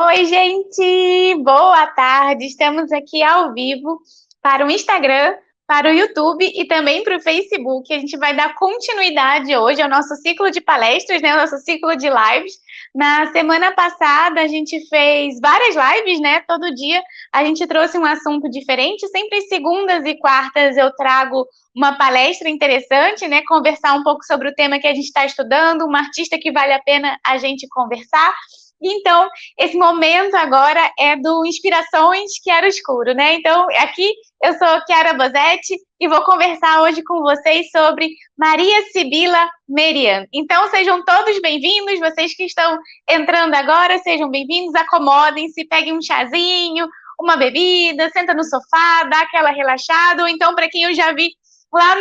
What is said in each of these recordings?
Oi, gente! Boa tarde! Estamos aqui ao vivo para o Instagram, para o YouTube e também para o Facebook. A gente vai dar continuidade hoje ao nosso ciclo de palestras, né? O nosso ciclo de lives. Na semana passada, a gente fez várias lives, né? Todo dia a gente trouxe um assunto diferente. Sempre segundas e quartas eu trago uma palestra interessante, né? Conversar um pouco sobre o tema que a gente está estudando, uma artista que vale a pena a gente conversar. Então, esse momento agora é do Inspirações Chiaroscuro, né? Então, aqui eu sou Chiara Bosetti e vou conversar hoje com vocês sobre Maria Sibila Merian. Então, sejam todos bem-vindos, vocês que estão entrando agora, sejam bem-vindos, acomodem-se, peguem um chazinho, uma bebida, senta no sofá, dá aquela relaxada, ou então, para quem eu já vi lá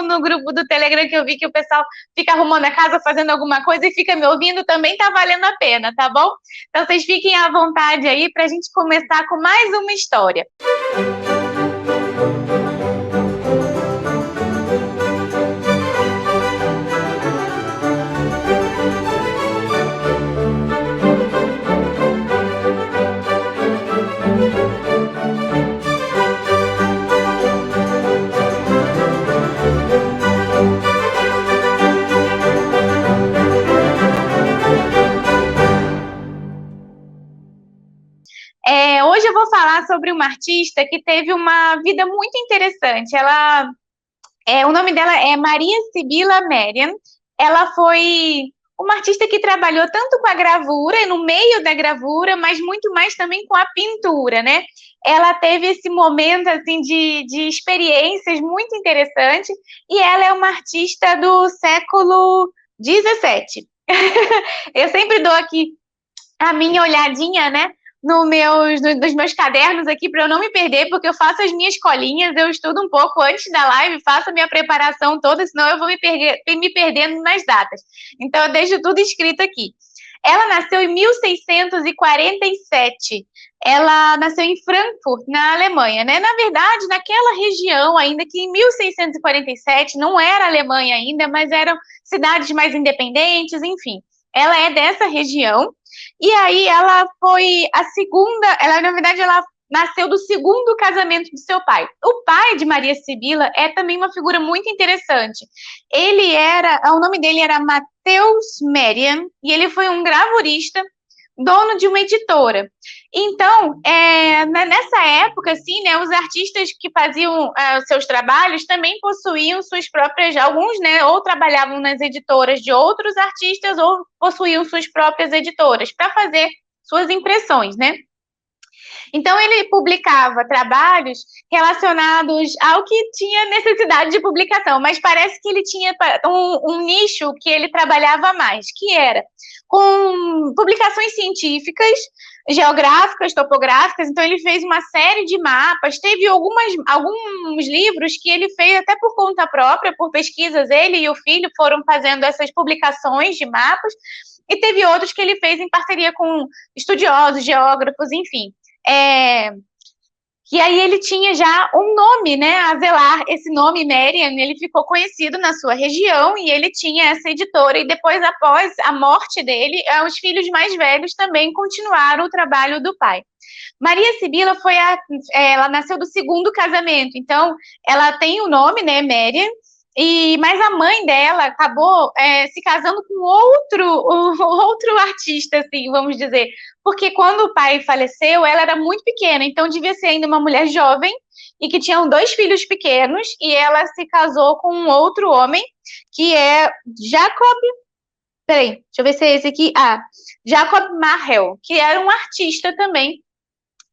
no grupo do Telegram que eu vi que o pessoal fica arrumando a casa, fazendo alguma coisa e fica me ouvindo, também tá valendo a pena, tá bom? Então vocês fiquem à vontade aí pra gente começar com mais uma história. Hoje eu vou falar sobre uma artista que teve uma vida muito interessante. O nome dela é Maria Sibila Merian. Ela foi uma artista que trabalhou tanto com a gravura e no meio da gravura, mas muito mais também com a pintura, né? Ela teve esse momento assim de experiências muito interessante e ela é uma artista do século XVII. Eu sempre dou aqui a minha olhadinha, né, nos meus cadernos aqui para eu não me perder, porque eu faço as minhas colinhas, eu estudo um pouco antes da live, faço a minha preparação toda, senão eu vou me perdendo nas datas. Então eu deixo tudo escrito aqui. Ela nasceu em 1647. Ela nasceu em Frankfurt, na Alemanha, né? Na verdade, naquela região, ainda que em 1647 não era Alemanha ainda, mas eram cidades mais independentes, enfim. Ela é dessa região. E aí ela foi a segunda, na verdade, ela nasceu do segundo casamento do seu pai. O pai de Maria Sibila é também uma figura muito interessante. O nome dele era Mateus Merian, e ele foi um gravurista, dono de uma editora. Então, nessa época, assim, né, os artistas que faziam os seus trabalhos também possuíam suas próprias, alguns, né, ou trabalhavam nas editoras de outros artistas ou possuíam suas próprias editoras para fazer suas impressões, né? Então, ele publicava trabalhos relacionados ao que tinha necessidade de publicação, mas parece que ele tinha um nicho que ele trabalhava mais, que era com publicações científicas, geográficas, topográficas. Então, ele fez uma série de mapas, teve alguns livros que ele fez até por conta própria, por pesquisas. Ele e o filho foram fazendo essas publicações de mapas, e teve outros que ele fez em parceria com estudiosos, geógrafos, enfim. E aí ele tinha já um nome, né, a zelar. Esse nome, Merian, ele ficou conhecido na sua região e ele tinha essa editora. E depois, após a morte dele, os filhos mais velhos também continuaram o trabalho do pai. Maria Sibila ela nasceu do segundo casamento, então ela tem o nome, né, Merian, mas a mãe dela acabou se casando com outro artista, assim, vamos dizer, porque quando o pai faleceu, ela era muito pequena, então devia ser ainda uma mulher jovem e que tinham 2 filhos pequenos, e ela se casou com um outro homem, que é Jacob. Peraí, deixa eu ver se é esse aqui. Jacob Marhel, que era um artista também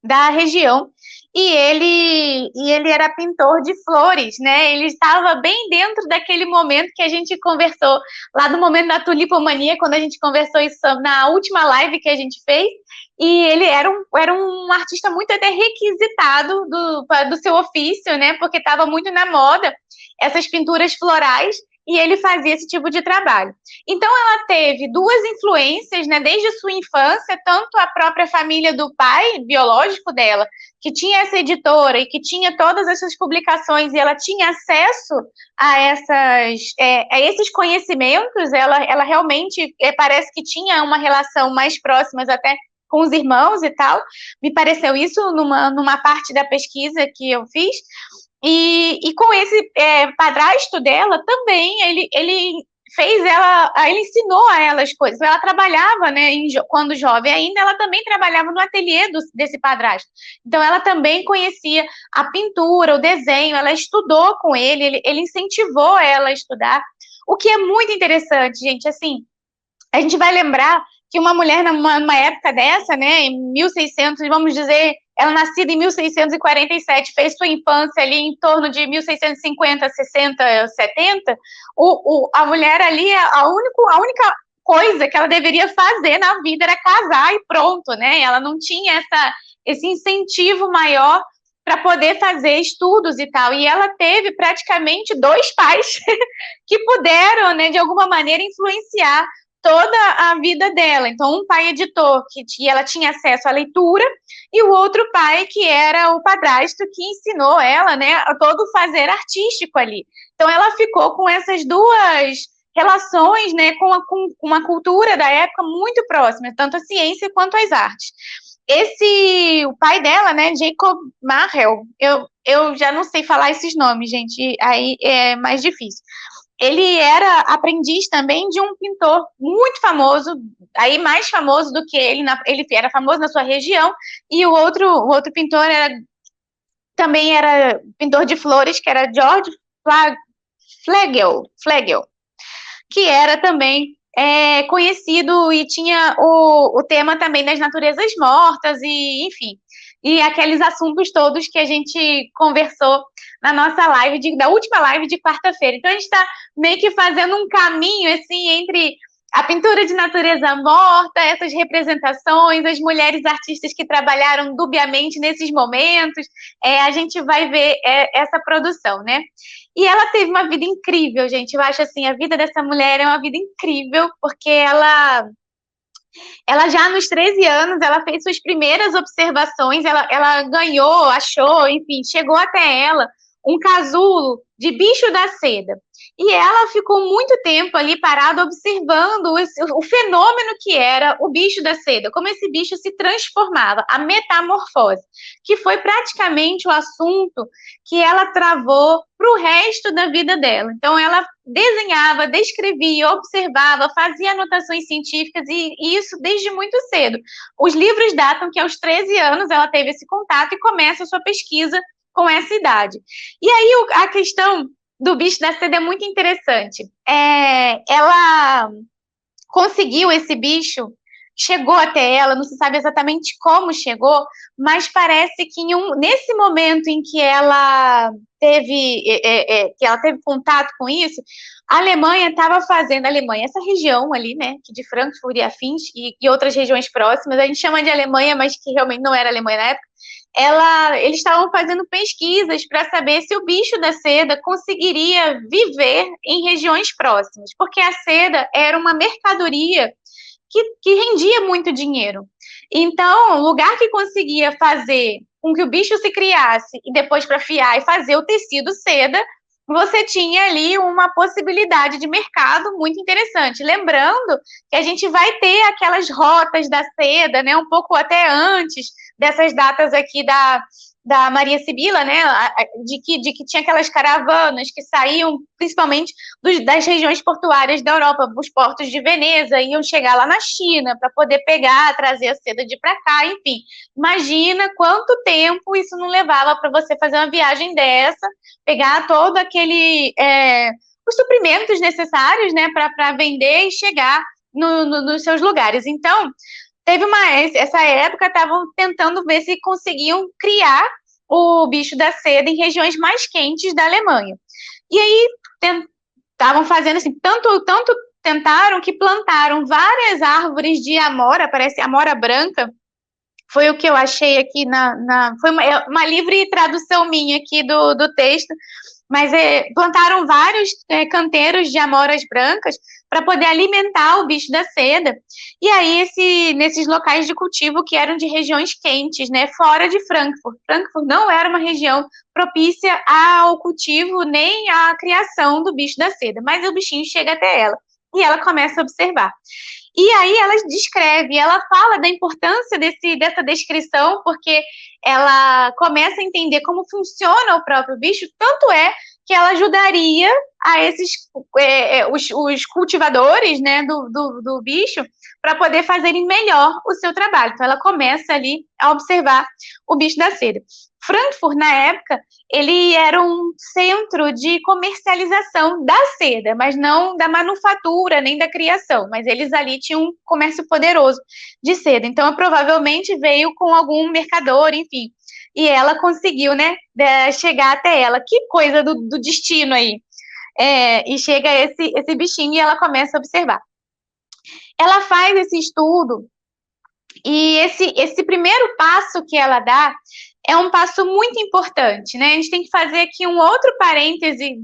da região, e ele era pintor de flores, né? Ele estava bem dentro daquele momento que a gente conversou, lá no momento da tulipomania, quando a gente conversou isso na última live que a gente fez, e ele era um artista muito até requisitado do seu ofício, né? Porque estava muito na moda essas pinturas florais, e ele fazia esse tipo de trabalho. Então, ela teve 2 influências, né, desde a sua infância, tanto a própria família do pai biológico dela, que tinha essa editora e que tinha todas essas publicações, e ela tinha acesso a esses conhecimentos. Ela realmente parece que tinha uma relação mais próxima até com os irmãos e tal. Me pareceu isso numa parte da pesquisa que eu fiz. E com esse padrasto dela também, ele fez ela, ele ensinou a ela as coisas. Ela trabalhava, né, quando jovem ainda, ela também trabalhava no ateliê desse padrasto. Então, ela também conhecia a pintura, o desenho, ela estudou com ele incentivou ela a estudar. O que é muito interessante, gente, assim, a gente vai lembrar que uma mulher numa época dessa, né, em 1600, vamos dizer, ela nascida em 1647, fez sua infância ali em torno de 1650, 60, 70, a mulher ali, a única coisa que ela deveria fazer na vida era casar e pronto, né? Ela não tinha esse incentivo maior para poder fazer estudos e tal. E ela teve praticamente dois pais que puderam, né, de alguma maneira, influenciar toda a vida dela. Então, um pai editor, que ela tinha acesso à leitura, e o outro pai, que era o padrasto, que ensinou ela, né, a todo o fazer artístico ali. Então, ela ficou com essas duas relações, né, com uma cultura da época muito próxima, tanto a ciência quanto as artes. O pai dela, né, Jacob Marrel, eu já não sei falar esses nomes, gente, aí é mais difícil. Ele era aprendiz também de um pintor muito famoso, aí mais famoso do que ele era famoso na sua região, e o outro pintor também era pintor de flores, que era George Flegel, que era também conhecido e tinha o tema também das naturezas mortas, e enfim, e aqueles assuntos todos que a gente conversou na nossa live, da última live de quarta-feira. Então, a gente está meio que fazendo um caminho, assim, entre a pintura de natureza morta, essas representações, as mulheres artistas que trabalharam dubiamente nesses momentos, a gente vai ver essa produção, né? E ela teve uma vida incrível, gente. Eu acho, assim, a vida dessa mulher é uma vida incrível, porque ela já nos 13 anos, ela fez suas primeiras observações, ela ganhou, achou, enfim, chegou até ela um casulo de bicho da seda. E ela ficou muito tempo ali parada observando o fenômeno que era o bicho da seda, como esse bicho se transformava, a metamorfose, que foi praticamente o assunto que ela travou para o resto da vida dela. Então, ela desenhava, descrevia, observava, fazia anotações científicas, e isso desde muito cedo. Os livros datam que aos 13 anos ela teve esse contato e começa a sua pesquisa com essa idade. E aí a questão do bicho da seda é muito interessante. Ela conseguiu esse bicho, chegou até ela, não se sabe exatamente como chegou, mas parece que nesse momento em que ela teve contato com isso, a Alemanha estava fazendo, essa região ali, né, que de Frankfurt e afins, e outras regiões próximas, a gente chama de Alemanha, mas que realmente não era Alemanha na época, eles estavam fazendo pesquisas para saber se o bicho da seda conseguiria viver em regiões próximas, porque a seda era uma mercadoria que rendia muito dinheiro. Então, o lugar que conseguia fazer com que o bicho se criasse e depois para fiar e fazer o tecido seda, você tinha ali uma possibilidade de mercado muito interessante. Lembrando que a gente vai ter aquelas rotas da seda, né, um pouco até antes dessas datas aqui da Maria Sibila, né, de que tinha aquelas caravanas que saíam principalmente das regiões portuárias da Europa, os portos de Veneza, iam chegar lá na China para poder pegar, trazer a seda de para cá, enfim. Imagina quanto tempo isso não levava para você fazer uma viagem dessa, pegar todo aquele os suprimentos necessários, né, para vender e chegar nos seus lugares. Então, essa época estavam tentando ver se conseguiam criar o bicho da seda em regiões mais quentes da Alemanha. E aí estavam fazendo assim, tanto tentaram que plantaram várias árvores de amora, parece amora branca, foi o que eu achei aqui foi uma livre tradução minha aqui do texto, mas plantaram vários canteiros de amoras brancas para poder alimentar o bicho da seda. E aí, nesses locais de cultivo que eram de regiões quentes, né, fora de Frankfurt. Frankfurt não era uma região propícia ao cultivo nem à criação do bicho da seda, mas o bichinho chega até ela e ela começa a observar. E aí ela descreve, ela fala da importância dessa descrição, porque ela começa a entender como funciona o próprio bicho, tanto é que ela ajudaria a os cultivadores, né, do bicho para poder fazerem melhor o seu trabalho. Então ela começa ali a observar o bicho da seda. Frankfurt, na época, ele era um centro de comercialização da seda, mas não da manufatura nem da criação, mas eles ali tinham um comércio poderoso de seda. Então, provavelmente veio com algum mercador, enfim. E ela conseguiu, né, chegar até ela. Que coisa do destino aí. E chega esse bichinho e ela começa a observar. Ela faz esse estudo e esse primeiro passo que ela dá é um passo muito importante, né? A gente tem que fazer aqui um outro parêntese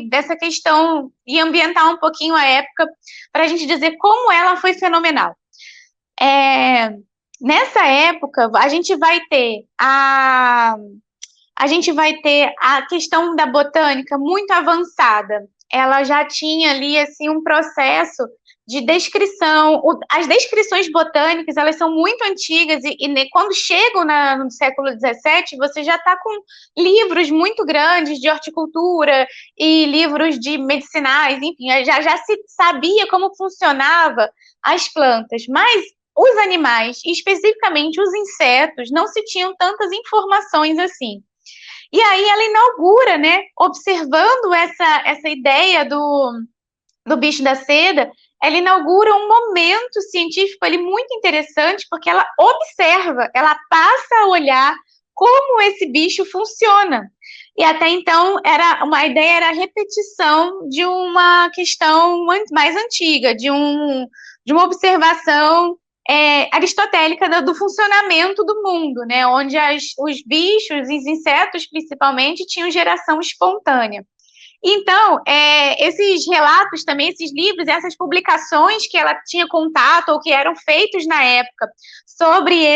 dessa questão e ambientar um pouquinho a época para a gente dizer como ela foi fenomenal. Nessa época, a gente vai ter a questão da botânica muito avançada. Ela já tinha ali assim um processo de descrição. As descrições botânicas, elas são muito antigas e quando chegam no século XVII, você já está com livros muito grandes de horticultura e livros de medicinais, enfim, já se sabia como funcionava as plantas, mas os animais, especificamente os insetos, não se tinham tantas informações assim. E aí ela inaugura, né, observando essa ideia do bicho da seda, ela inaugura um momento científico ali muito interessante, porque ela observa, ela passa a olhar como esse bicho funciona. E até então a ideia era a repetição de uma questão mais antiga, de uma observação aristotélica do funcionamento do mundo, né? Onde os bichos, os insetos principalmente, tinham geração espontânea. Então, esses relatos também, esses livros, essas publicações que ela tinha contato ou que eram feitos na época sobre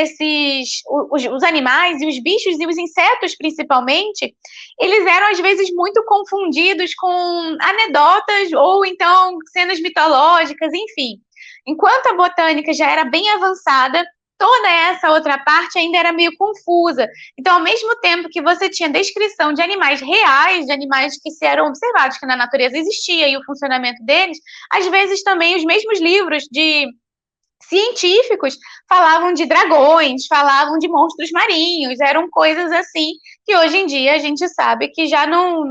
os animais e os bichos e os insetos principalmente, eles eram às vezes muito confundidos com anedotas ou então cenas mitológicas, enfim. Enquanto a botânica já era bem avançada, toda essa outra parte ainda era meio confusa. Então, ao mesmo tempo que você tinha descrição de animais reais, de animais que se eram observados, que na natureza existia e o funcionamento deles, às vezes também os mesmos livros de científicos falavam de dragões, falavam de monstros marinhos, eram coisas assim que hoje em dia a gente sabe que já não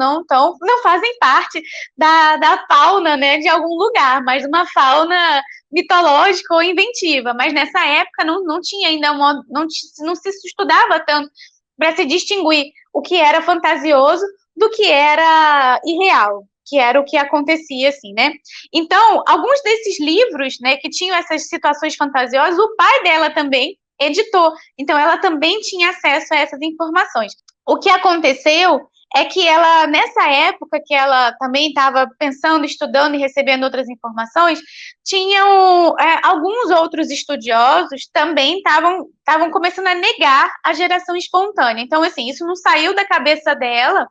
fazem parte da fauna, né, de algum lugar, mas uma fauna mitológica ou inventiva. Mas nessa época não tinha ainda não se estudava tanto para se distinguir o que era fantasioso do que era irreal, que era o que acontecia, assim, né? Então, alguns desses livros, né, que tinham essas situações fantasiosas, o pai dela também editou. Então, ela também tinha acesso a essas informações. O que aconteceu é que ela, nessa época que ela também estava pensando, estudando e recebendo outras informações, tinham alguns outros estudiosos também estavam começando a negar a geração espontânea. Então, assim, isso não saiu da cabeça dela,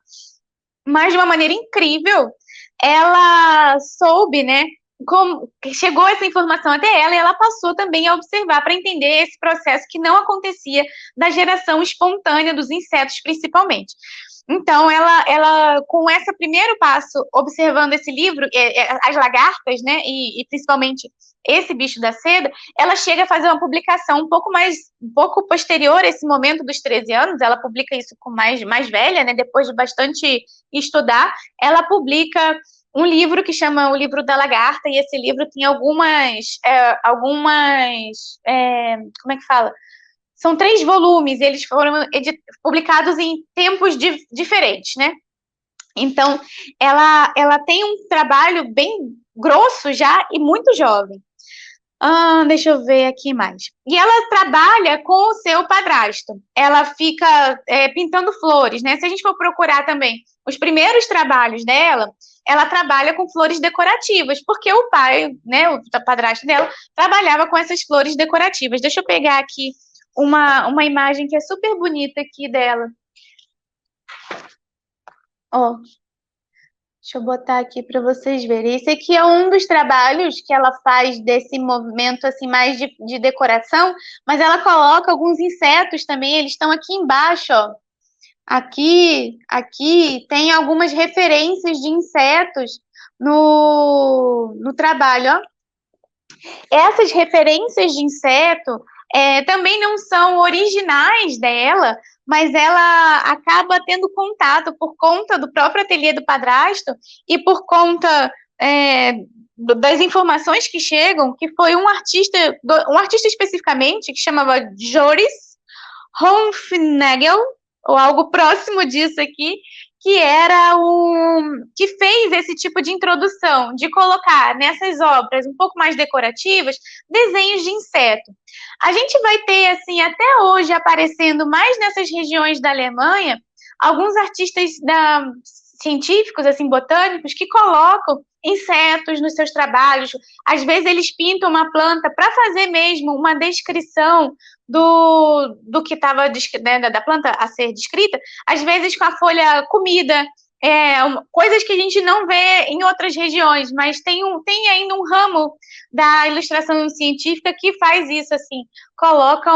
mas de uma maneira incrível, ela soube, né, como chegou essa informação até ela e ela passou também a observar para entender esse processo que não acontecia da geração espontânea dos insetos, principalmente. Então, ela com esse primeiro passo, observando esse livro, as lagartas, né, e principalmente esse bicho da seda, ela chega a fazer uma publicação um pouco posterior a esse momento dos 13 anos, ela publica isso com mais velha, né, depois de bastante estudar, ela publica um livro que chama O Livro da Lagarta, e esse livro tem como é que fala? São 3 volumes, eles foram publicados em tempos diferentes, né? Então, ela tem um trabalho bem grosso já e muito jovem. Deixa eu ver aqui mais. E ela trabalha com o seu padrasto. Ela fica pintando flores, né? Se a gente for procurar também os primeiros trabalhos dela, ela trabalha com flores decorativas, porque o pai, né, o padrasto dela, trabalhava com essas flores decorativas. Deixa eu pegar aqui uma imagem que é super bonita aqui dela. Ó, Deixa eu botar aqui para vocês verem. Esse aqui é um dos trabalhos que ela faz desse movimento assim mais de decoração, mas ela coloca alguns insetos também, eles estão aqui embaixo, ó. Aqui tem algumas referências de insetos no trabalho, ó. Essas referências de inseto também não são originais dela, mas ela acaba tendo contato por conta do próprio ateliê do padrasto e por conta das informações que chegam, que foi um artista especificamente, que chamava Joris Hofnagel, ou algo próximo disso aqui, que era que fez esse tipo de introdução, de colocar nessas obras um pouco mais decorativas, desenhos de inseto. A gente vai ter, assim, até hoje, aparecendo mais nessas regiões da Alemanha, alguns artistas científicos, assim, botânicos, que colocam insetos nos seus trabalhos. Às vezes eles pintam uma planta para fazer mesmo uma descrição do que estava, né, da planta a ser descrita, às vezes com a folha comida, coisas que a gente não vê em outras regiões, mas tem ainda um ramo da ilustração científica que faz isso, assim, coloca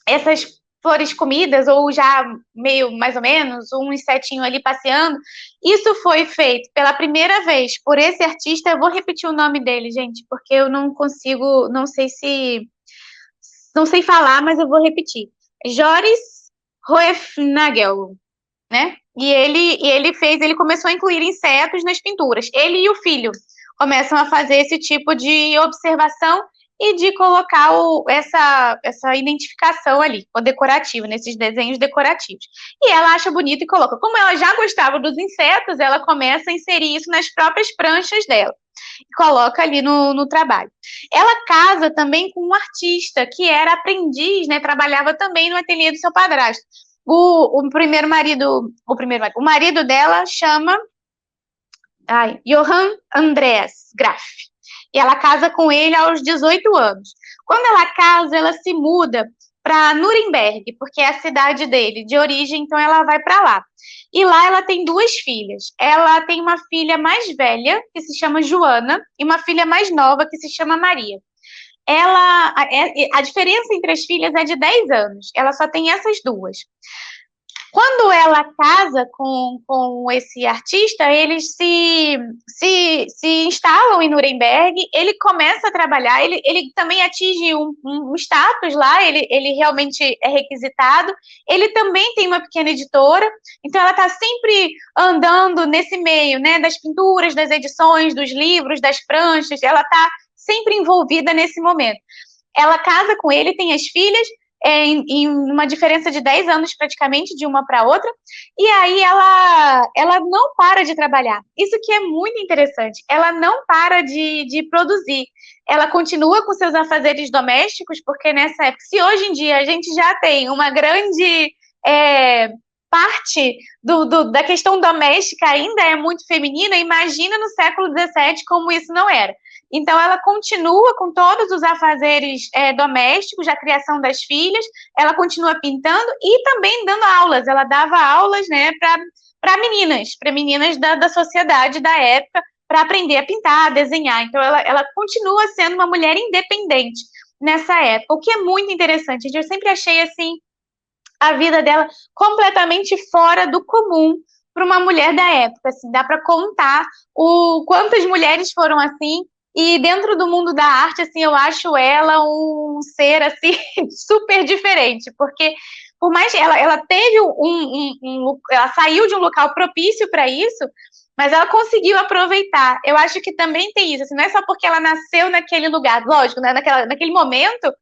essas flores comidas, ou já meio, mais ou menos, um insetinho ali passeando. Isso foi feito pela primeira vez por esse artista. Eu vou repetir o nome dele, gente, porque eu não consigo, não sei falar, mas eu vou repetir. Joris Hoefnagel, né? E ele começou a incluir insetos nas pinturas. Ele e o filho começam a fazer esse tipo de observação e de colocar essa identificação ali, o decorativo, nesses desenhos decorativos. E ela acha bonito e coloca. Como ela já gostava dos insetos, ela começa a inserir isso nas próprias pranchas dela. E coloca ali no trabalho. Ela casa também com um artista que era aprendiz, né? Trabalhava também no ateliê do seu padrasto. O marido dela chama Johann Andreas Graf. E ela casa com ele aos 18 anos. Quando ela casa, ela se muda para Nuremberg, porque é a cidade dele, de origem, então ela vai para lá. E lá ela tem duas filhas. Ela tem uma filha mais velha, que se chama Joana, e uma filha mais nova, que se chama Maria. A diferença entre as filhas é de 10 anos. Ela só tem essas duas. Quando ela casa com esse artista, eles se instalam em Nuremberg, ele começa a trabalhar, ele também atinge um status lá, ele realmente é requisitado, ele também tem uma pequena editora, então ela está sempre andando nesse meio, né, das pinturas, das edições, dos livros, das pranchas, ela está sempre envolvida nesse momento. Ela casa com ele, tem as filhas, em uma diferença de 10 anos praticamente, de uma para outra, e aí ela não para de trabalhar. Isso que é muito interessante, ela não para de produzir, ela continua com seus afazeres domésticos, porque nessa época, se hoje em dia a gente já tem uma grande parte da questão doméstica ainda é muito feminina, imagina no século XVII como isso não era. Então, ela continua com todos os afazeres domésticos, a criação das filhas, ela continua pintando e também dando aulas. Ela dava aulas, né, para meninas da sociedade da época, para aprender a pintar, a desenhar. Então, ela continua sendo uma mulher independente nessa época, o que é muito interessante. Eu sempre achei, assim, a vida dela completamente fora do comum para uma mulher da época. Assim, dá para contar quantas mulheres foram assim. E dentro do mundo da arte, assim, eu acho ela um ser, assim, super diferente, porque por mais que ela teve ela saiu de um local propício para isso, mas ela conseguiu aproveitar. Eu acho que também tem isso, assim, não é só porque ela nasceu naquele lugar, lógico, né, naquele momento,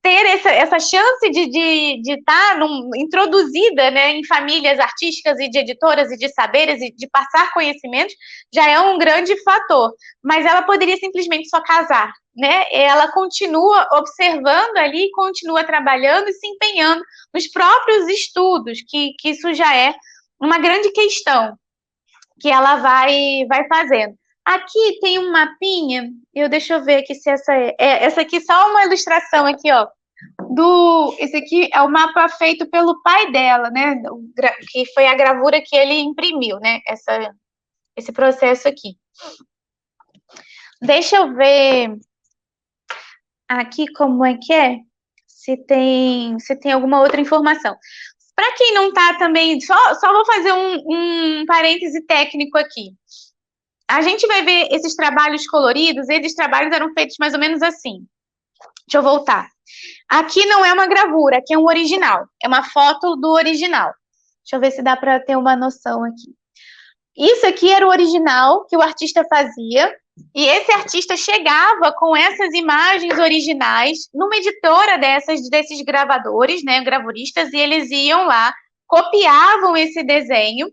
ter essa chance de estar introduzida, né, em famílias artísticas e de editoras e de saberes e de passar conhecimentos, já é um grande fator. Mas ela poderia simplesmente só casar, né? Ela continua observando ali, continua trabalhando e se empenhando nos próprios estudos, que isso já é uma grande questão que ela vai fazendo. Aqui tem um mapinha, deixa eu ver aqui se essa aqui só uma ilustração aqui, ó, esse aqui é o mapa feito pelo pai dela, né? Que foi a gravura que ele imprimiu, né? Esse processo aqui. Deixa eu ver aqui como é que é, se tem alguma outra informação. Para quem não está também, só vou fazer um parêntese técnico aqui. A gente vai ver esses trabalhos coloridos, esses trabalhos eram feitos mais ou menos assim. Deixa eu voltar. Aqui não é uma gravura, aqui é um original. É uma foto do original. Deixa eu ver se dá para ter uma noção aqui. Isso aqui era o original que o artista fazia, e esse artista chegava com essas imagens originais numa editora desses gravadores, né, gravuristas, e eles iam lá, copiavam esse desenho,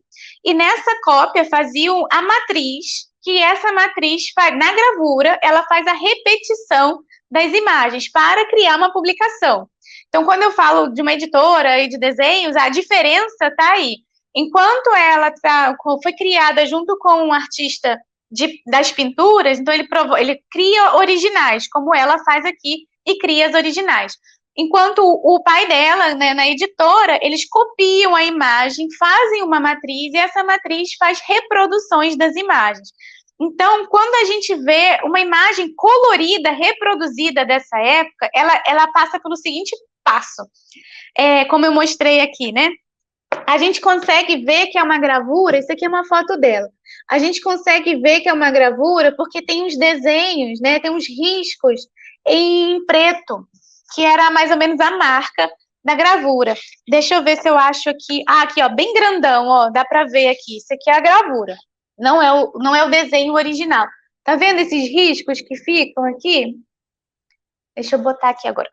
e nessa cópia faziam a matriz, que essa matriz, na gravura, ela faz a repetição das imagens para criar uma publicação. Então, quando eu falo de uma editora e de desenhos, a diferença está aí. Enquanto ela foi criada junto com um artista das pinturas, então ele cria originais, como ela faz aqui, e cria as originais. Enquanto o pai dela, né, na editora, eles copiam a imagem, fazem uma matriz, e essa matriz faz reproduções das imagens. Então, quando a gente vê uma imagem colorida, reproduzida dessa época, ela passa pelo seguinte passo, como eu mostrei aqui, né? A gente consegue ver que é uma gravura, isso aqui é uma foto dela. A gente consegue ver que é uma gravura porque tem uns desenhos, né? Tem uns riscos em preto, que era mais ou menos a marca da gravura. Deixa eu ver se eu acho aqui. Ah, aqui, ó, bem grandão, ó, dá para ver aqui. Isso aqui é a gravura. Não é o desenho original. Tá vendo esses riscos que ficam aqui? Deixa eu botar aqui agora.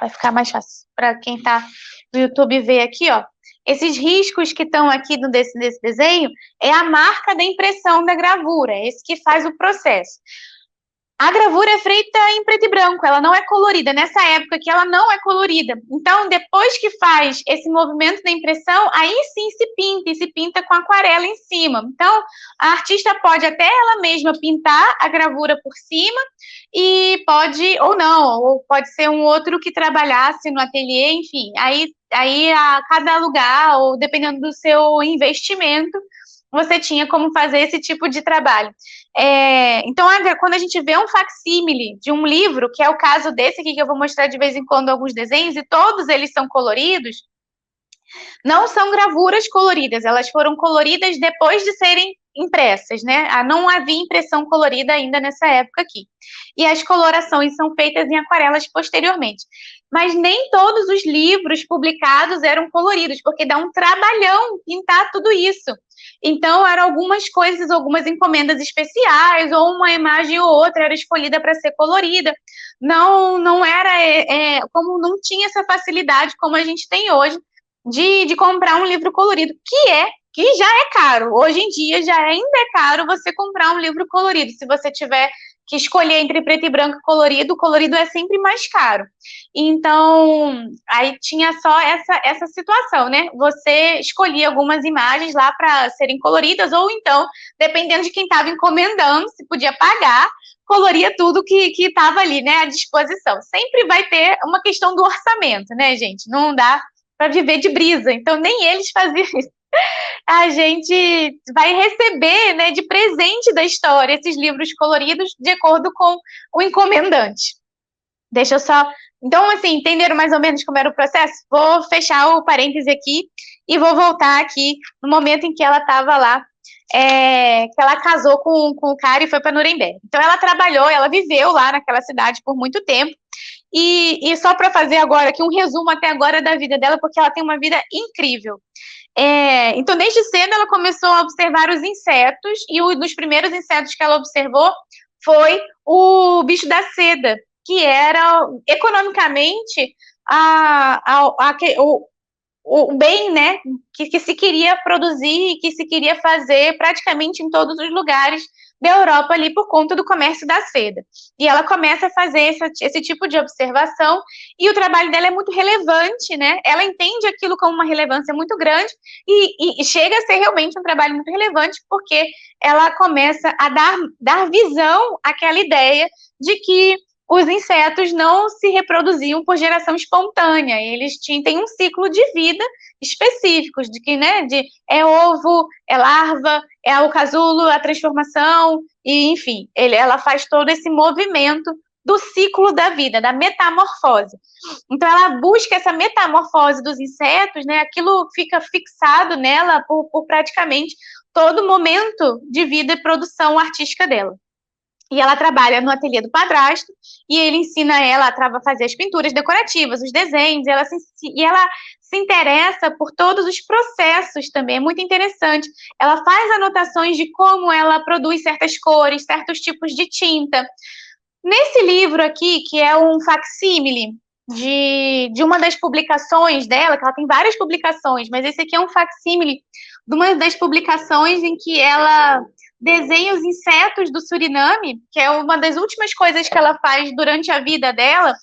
Vai ficar mais fácil para quem tá no YouTube ver aqui, ó. Esses riscos que estão aqui desse desenho é a marca da impressão da gravura, é esse que faz o processo. A gravura é feita em preto e branco, ela não é colorida. Nessa época que ela não é colorida. Então, depois que faz esse movimento da impressão, aí sim se pinta com aquarela em cima. Então, a artista pode até ela mesma pintar a gravura por cima, e pode, ou não, ou pode ser um outro que trabalhasse no ateliê, enfim. Aí a cada lugar, ou dependendo do seu investimento, você tinha como fazer esse tipo de trabalho. Então, quando a gente vê um facsímile de um livro, que é o caso desse aqui, que eu vou mostrar de vez em quando alguns desenhos, e todos eles são coloridos, não são gravuras coloridas, elas foram coloridas depois de serem impressas, né? Não havia impressão colorida ainda nessa época aqui. E as colorações são feitas em aquarelas posteriormente. Mas nem todos os livros publicados eram coloridos, porque dá um trabalhão pintar tudo isso. Então, eram algumas coisas, algumas encomendas especiais, ou uma imagem ou outra era escolhida para ser colorida. Não era, como não tinha essa facilidade como a gente tem hoje, de comprar um livro colorido, que já é caro. Hoje em dia já ainda é caro você comprar um livro colorido. Se você tiver que escolher entre preto e branco e colorido, o colorido é sempre mais caro. Então, aí tinha só essa situação, né? Você escolhia algumas imagens lá para serem coloridas, ou então, dependendo de quem estava encomendando, se podia pagar, coloria tudo que estava ali, né, à disposição. Sempre vai ter uma questão do orçamento, né, gente? Não dá para viver de brisa, então nem eles faziam isso. A gente vai receber, né, de presente da história esses livros coloridos de acordo com o encomendante. Deixa eu só... Então, assim, entenderam mais ou menos como era o processo? Vou fechar o parêntese aqui e vou voltar aqui no momento em que ela estava lá, que ela casou com o cara e foi para Nuremberg. Então, ela trabalhou, ela viveu lá naquela cidade por muito tempo. E só para fazer agora aqui um resumo até agora da vida dela, porque ela tem uma vida incrível. Então, desde cedo, ela começou a observar os insetos, e um dos primeiros insetos que ela observou foi o bicho da seda, que era, economicamente, o bem, né, que se queria produzir e que se queria fazer praticamente em todos os lugares da Europa ali por conta do comércio da seda. E ela começa a fazer esse tipo de observação, e o trabalho dela é muito relevante, né? Ela entende aquilo como uma relevância muito grande e chega a ser realmente um trabalho muito relevante, porque ela começa a dar visão àquela ideia de que os insetos não se reproduziam por geração espontânea, eles têm um ciclo de vida específicos, de que, né, é ovo, é larva, é o casulo, a transformação, e enfim, ela faz todo esse movimento do ciclo da vida, da metamorfose. Então, ela busca essa metamorfose dos insetos, né, aquilo fica fixado nela por praticamente todo momento de vida e produção artística dela. E ela trabalha no ateliê do padrasto, e ele ensina ela a fazer as pinturas decorativas, os desenhos, e ela se interessa por todos os processos também, é muito interessante. Ela faz anotações de como ela produz certas cores, certos tipos de tinta. Nesse livro aqui, que é um facsímile de uma das publicações dela, que ela tem várias publicações, mas esse aqui é um facsímile de uma das publicações em que ela desenha os insetos do Suriname, que é uma das últimas coisas que ela faz durante a vida dela.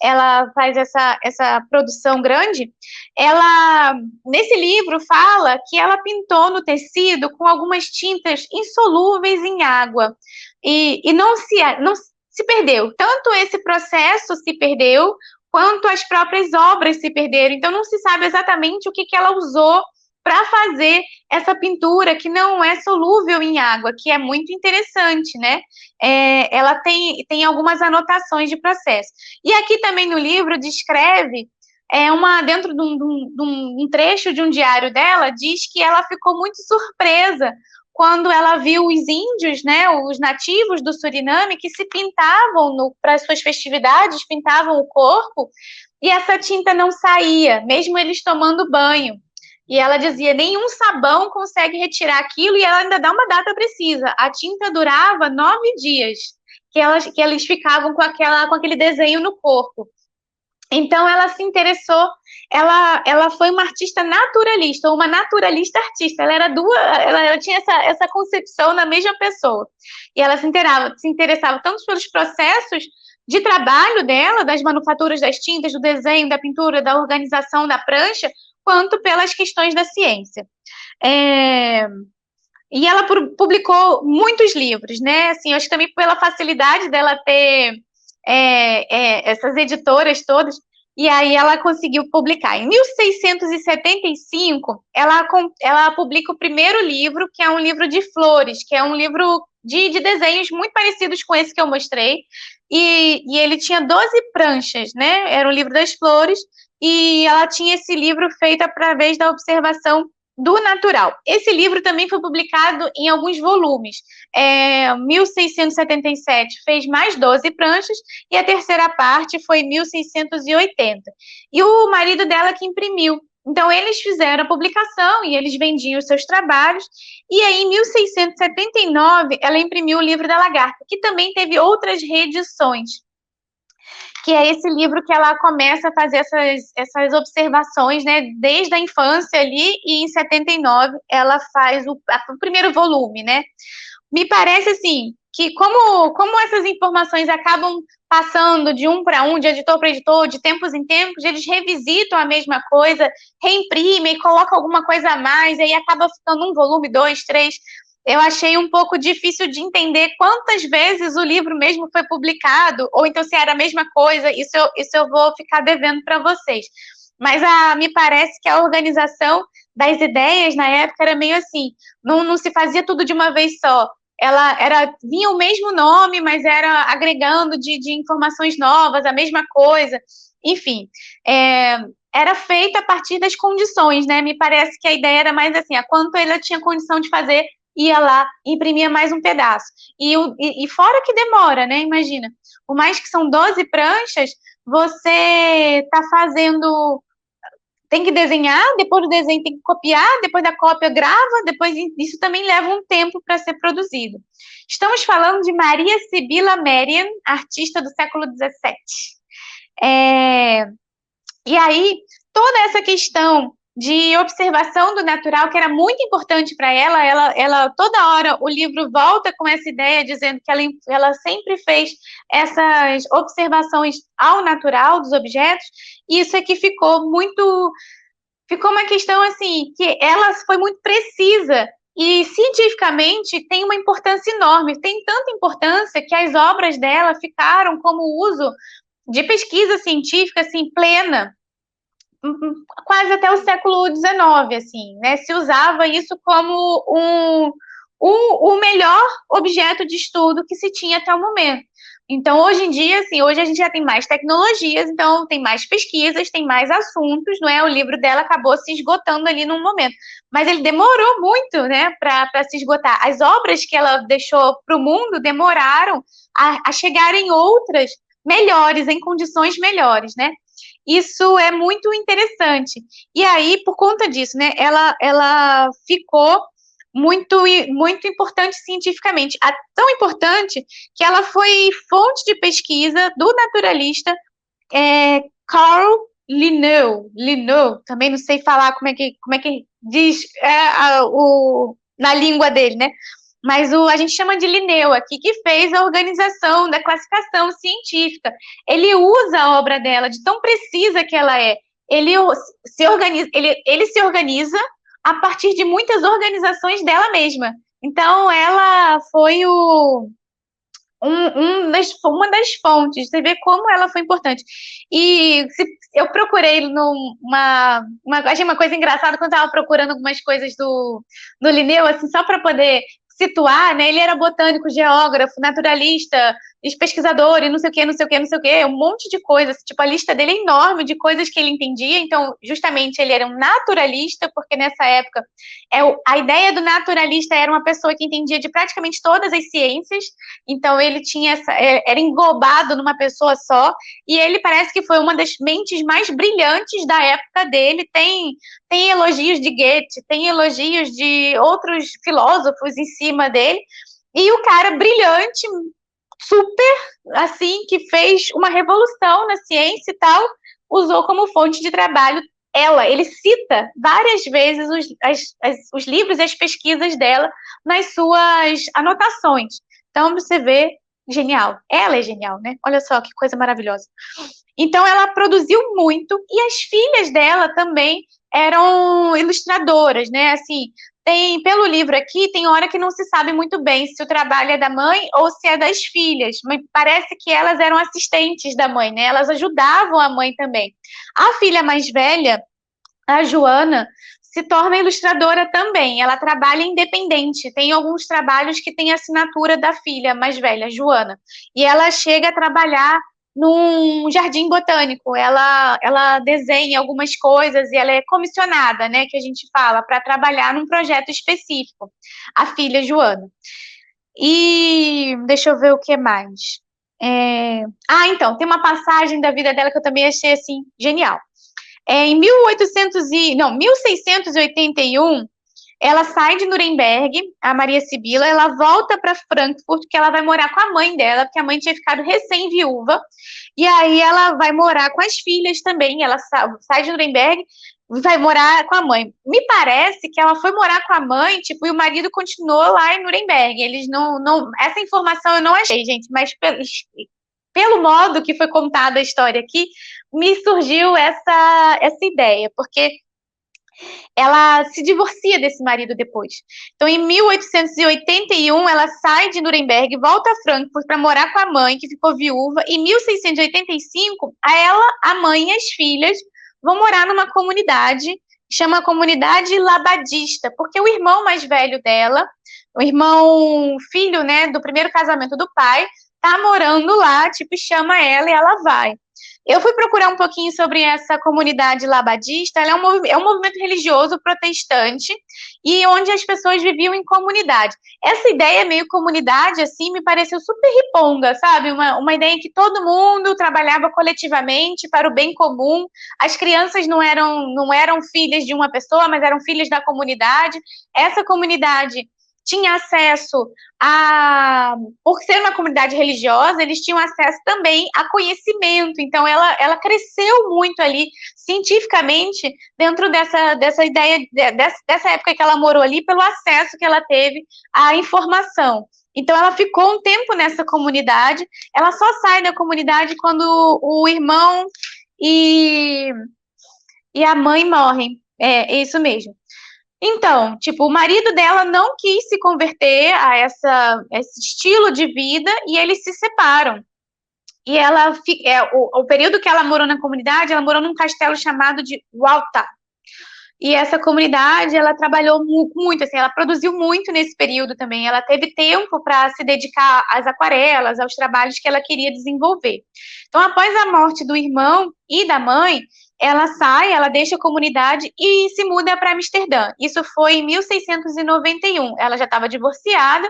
Ela faz essa produção grande. Ela, nesse livro, fala que ela pintou no tecido com algumas tintas insolúveis em água, e não se perdeu. Tanto esse processo se perdeu, quanto as próprias obras se perderam. Então, não se sabe exatamente o que ela usou para fazer essa pintura que não é solúvel em água, que é muito interessante, né? Ela tem algumas anotações de processo. E aqui também no livro descreve, dentro de um trecho de um diário dela, diz que ela ficou muito surpresa quando ela viu os índios, né, os nativos do Suriname, que se pintavam para suas festividades, pintavam o corpo, e essa tinta não saía, mesmo eles tomando banho. E ela dizia, nenhum sabão consegue retirar aquilo, e ela ainda dá uma data precisa. A tinta durava 9 dias, que eles ficavam com aquele desenho no corpo. Então, ela se interessou, ela foi uma artista naturalista, ou uma naturalista artista. Ela tinha essa concepção na mesma pessoa. E ela se interessava tanto pelos processos de trabalho dela, das manufaturas das tintas, do desenho, da pintura, da organização da prancha, quanto pelas questões da ciência. E ela publicou muitos livros, né? Assim, eu acho que também pela facilidade dela ter essas editoras todas, e aí ela conseguiu publicar. Em 1675, ela publica o primeiro livro, que é um livro de flores, que é um livro de desenhos muito parecidos com esse que eu mostrei, e ele tinha 12 pranchas, né? Era o livro das flores, e ela tinha esse livro feito através da observação do natural. Esse livro também foi publicado em alguns volumes. 1677 fez mais 12 pranchas, e a terceira parte foi em 1680. E o marido dela que imprimiu. Então, eles fizeram a publicação e eles vendiam os seus trabalhos. E aí, em 1679, ela imprimiu o livro da Lagarta, que também teve outras reedições, que é esse livro que ela começa a fazer essas observações, né, desde a infância ali, e em 79 ela faz o primeiro volume, né. Me parece, assim, que como essas informações acabam passando de um para um, de editor para editor, de tempos em tempos, eles revisitam a mesma coisa, reimprimem, colocam alguma coisa a mais, e aí acaba ficando um volume, 2, 3... Eu achei um pouco difícil de entender quantas vezes o livro mesmo foi publicado, ou então se era a mesma coisa. Isso eu vou ficar devendo para vocês. Mas me parece que a organização das ideias na época era meio assim, não se fazia tudo de uma vez só. Vinha o mesmo nome, mas era agregando de informações novas, a mesma coisa. Enfim, era feita a partir das condições, né? Me parece que a ideia era mais assim, a quanto ela tinha condição de fazer, ia lá e imprimia mais um pedaço. E fora que demora, né? Imagina, por mais que são 12 pranchas, você está fazendo... Tem que desenhar, depois do desenho tem que copiar, depois da cópia grava, depois isso também leva um tempo para ser produzido. Estamos falando de Maria Sibylla Merian, artista do século XVII. E aí, toda essa questão de observação do natural, que era muito importante para ela toda hora, o livro volta com essa ideia, dizendo que ela sempre fez essas observações ao natural dos objetos, e isso é que ficou uma questão, assim, que ela foi muito precisa E cientificamente tem uma importância enorme, tem tanta importância que as obras dela ficaram como uso de pesquisa científica assim plena, quase até o século XIX, assim, né? Se usava isso como o melhor objeto de estudo que se tinha até o momento. Então, hoje em dia, assim, hoje a gente já tem mais tecnologias, então tem mais pesquisas, tem mais assuntos, não é? O livro dela acabou se esgotando ali num momento, mas ele demorou muito, né, para se esgotar. As obras que ela deixou para o mundo demoraram a chegarem outras melhores, em condições melhores, né? Isso é muito interessante. E aí, por conta disso, né, ela ficou muito importante cientificamente. Tão importante que ela foi fonte de pesquisa do naturalista Carl Linnaeus, também não sei falar como é que diz na língua dele, né? Mas a gente chama de Linneu aqui, que fez a organização da classificação científica. Ele usa a obra dela, de tão precisa que ela é. Ele se organiza a partir de muitas organizações dela mesma. Então, ela foi uma das fontes, você vê como ela foi importante. E eu procurei achei uma coisa engraçada quando estava procurando algumas coisas do Linneu, assim, só para poder situar, né? Ele era botânico, geógrafo, naturalista, pesquisador e não sei o que, não sei o que, não sei o que, um monte de coisas. Tipo, a lista dele é enorme de coisas que ele entendia. Então, justamente, ele era um naturalista, porque nessa época a ideia do naturalista era uma pessoa que entendia de praticamente todas as ciências. Então, ele tinha era englobado numa pessoa só, e ele parece que foi uma das mentes mais brilhantes da época dele. Tem elogios de Goethe, tem elogios de outros filósofos em cima dele, e o cara brilhante, super, assim, que fez uma revolução na ciência e tal, usou como fonte de trabalho ele cita várias vezes os livros e as pesquisas dela nas suas anotações. Então, você vê, genial. Ela é genial, né? Olha só que coisa maravilhosa. Então, ela produziu muito, e as filhas dela também eram ilustradoras, né? Assim, pelo livro aqui, tem hora que não se sabe muito bem se o trabalho é da mãe ou se é das filhas, mas parece que elas eram assistentes da mãe, né? Elas ajudavam a mãe também. A filha mais velha, a Joana, se torna ilustradora também. Ela trabalha independente. Tem alguns trabalhos que tem assinatura da filha mais velha, Joana. E ela chega a trabalhar num jardim botânico. Ela desenha algumas coisas e ela é comissionada, né, que a gente fala, para trabalhar num projeto específico. A filha Joana. E deixa eu ver o que mais. Então, tem uma passagem da vida dela que eu também achei assim genial. Em 1681, ela sai de Nuremberg, a Maria Sibila, ela volta para Frankfurt, que ela vai morar com a mãe dela, porque a mãe tinha ficado recém-viúva, e aí ela vai morar com as filhas também. Ela sai de Nuremberg, vai morar com a mãe. Me parece que ela foi morar com a mãe, tipo, e o marido continuou lá em Nuremberg. Eles não essa informação eu não achei, gente, mas pelo modo que foi contada a história aqui, me surgiu essa ideia, porque ela se divorcia desse marido depois. Então, em 1881, ela sai de Nuremberg, volta a Frankfurt para morar com a mãe, que ficou viúva. Em 1685, ela, a mãe e as filhas vão morar numa comunidade, chama a comunidade labadista, porque o irmão mais velho dela, o irmão filho, né, do primeiro casamento do pai, tá morando lá, tipo, chama ela e ela vai. Eu fui procurar um pouquinho sobre essa comunidade labadista. Ela é um movimento religioso protestante e onde as pessoas viviam em comunidade. Essa ideia meio comunidade, assim, me pareceu super riponga, sabe? Uma ideia em que todo mundo trabalhava coletivamente para o bem comum. As crianças não eram filhas de uma pessoa, mas eram filhas da comunidade. Essa comunidade tinha acesso por ser uma comunidade religiosa, eles tinham acesso também a conhecimento. Então, ela cresceu muito ali, cientificamente, dentro dessa ideia, dessa época que ela morou ali, pelo acesso que ela teve à informação. Então, ela ficou um tempo nessa comunidade. Ela só sai da comunidade quando o irmão e a mãe morrem. É isso mesmo. Então, tipo, o marido dela não quis se converter a esse estilo de vida e eles se separam. E o período que ela morou na comunidade, ela morou num castelo chamado de Walta. E essa comunidade, ela trabalhou muito, assim, ela produziu muito nesse período também. Ela teve tempo para se dedicar às aquarelas, aos trabalhos que ela queria desenvolver. Então, após a morte do irmão e da mãe, ela sai, ela deixa a comunidade e se muda para Amsterdã. Isso foi em 1691. Ela já estava divorciada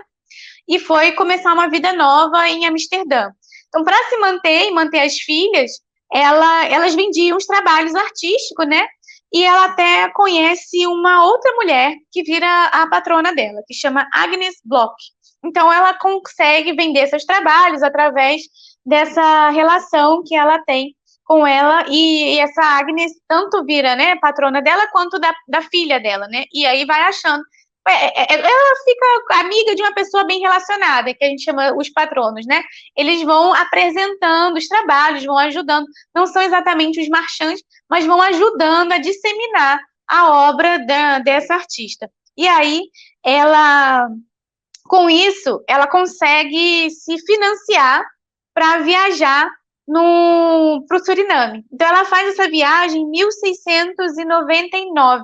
e foi começar uma vida nova em Amsterdã. Então, para se manter e manter as filhas, elas vendiam os trabalhos artísticos, né? E ela até conhece uma outra mulher que vira a patrona dela, que chama Agnes Bloch. Então, ela consegue vender seus trabalhos através dessa relação que ela tem com ela, e essa Agnes tanto vira, né, patrona dela, quanto da filha dela, né? E aí vai achando ela fica amiga de uma pessoa bem relacionada, que a gente chama os patronos, né? Eles vão apresentando os trabalhos, vão ajudando, não são exatamente os marchantes, mas vão ajudando a disseminar a obra dessa artista. E aí, com isso, ela consegue se financiar para viajar para o Suriname. Então, ela faz essa viagem em 1699.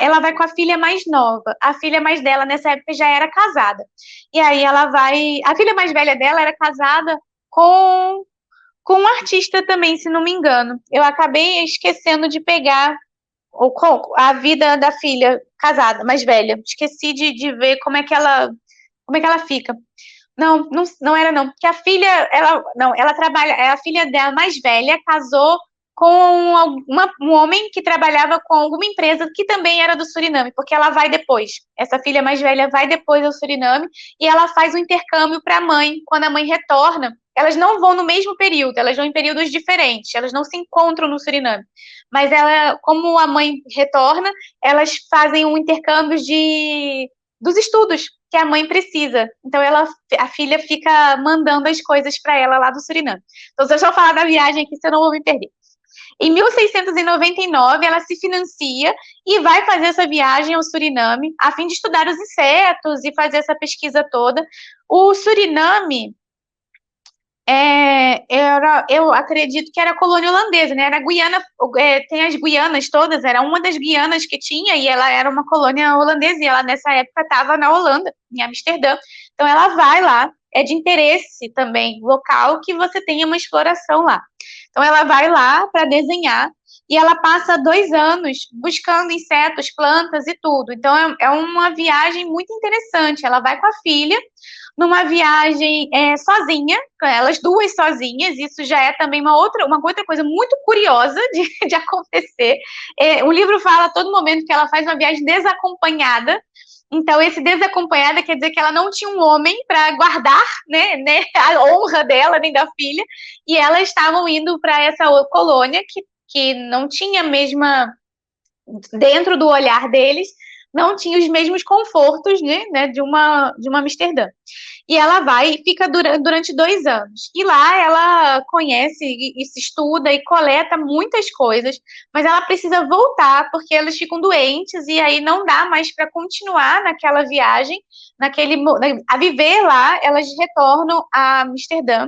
Ela vai com a filha mais nova. A filha mais dela, nessa época, já era casada. E aí ela vai... A filha mais velha dela era casada com um artista também, se não me engano. Eu acabei esquecendo de pegar a vida da filha casada, mais velha. Esqueci de ver como é que ela fica. Não era não, porque a filha, ela trabalha, a filha dela mais velha casou com um homem que trabalhava com alguma empresa que também era do Suriname, porque ela vai depois, essa filha mais velha vai depois ao Suriname e ela faz um intercâmbio para a mãe. Quando a mãe retorna, elas não vão no mesmo período, elas vão em períodos diferentes, elas não se encontram no Suriname, mas como a mãe retorna, elas fazem um intercâmbio dos estudos que a mãe precisa. Então, a filha fica mandando as coisas para ela lá do Suriname. Então, se eu só falar da viagem aqui, senão eu vou me perder. Em 1699, ela se financia e vai fazer essa viagem ao Suriname, a fim de estudar os insetos e fazer essa pesquisa toda. O Suriname eu acredito que era colônia holandesa, né? Era Guiana, tem as Guianas todas, era uma das Guianas que tinha, e ela era uma colônia holandesa, e ela nessa época estava na Holanda, em Amsterdã. Então ela vai lá, é de interesse também local que você tenha uma exploração lá. Então ela vai lá para desenhar, e ela passa 2 anos buscando insetos, plantas e tudo. Então é uma viagem muito interessante. Ela vai com a filha, numa viagem sozinha, elas duas sozinhas. Isso já é também uma outra coisa muito curiosa de acontecer. O livro fala a todo momento que ela faz uma viagem desacompanhada. Então, esse desacompanhada quer dizer que ela não tinha um homem para guardar, né, a honra dela, nem da filha, e elas estavam indo para essa colônia que não tinha a mesma, dentro do olhar deles, não tinha os mesmos confortos, né, de uma Amsterdã. E ela vai e fica durante 2 anos. E lá ela conhece e se estuda e coleta muitas coisas, mas ela precisa voltar porque elas ficam doentes e aí não dá mais para continuar naquela viagem, a viver lá. Elas retornam a Amsterdã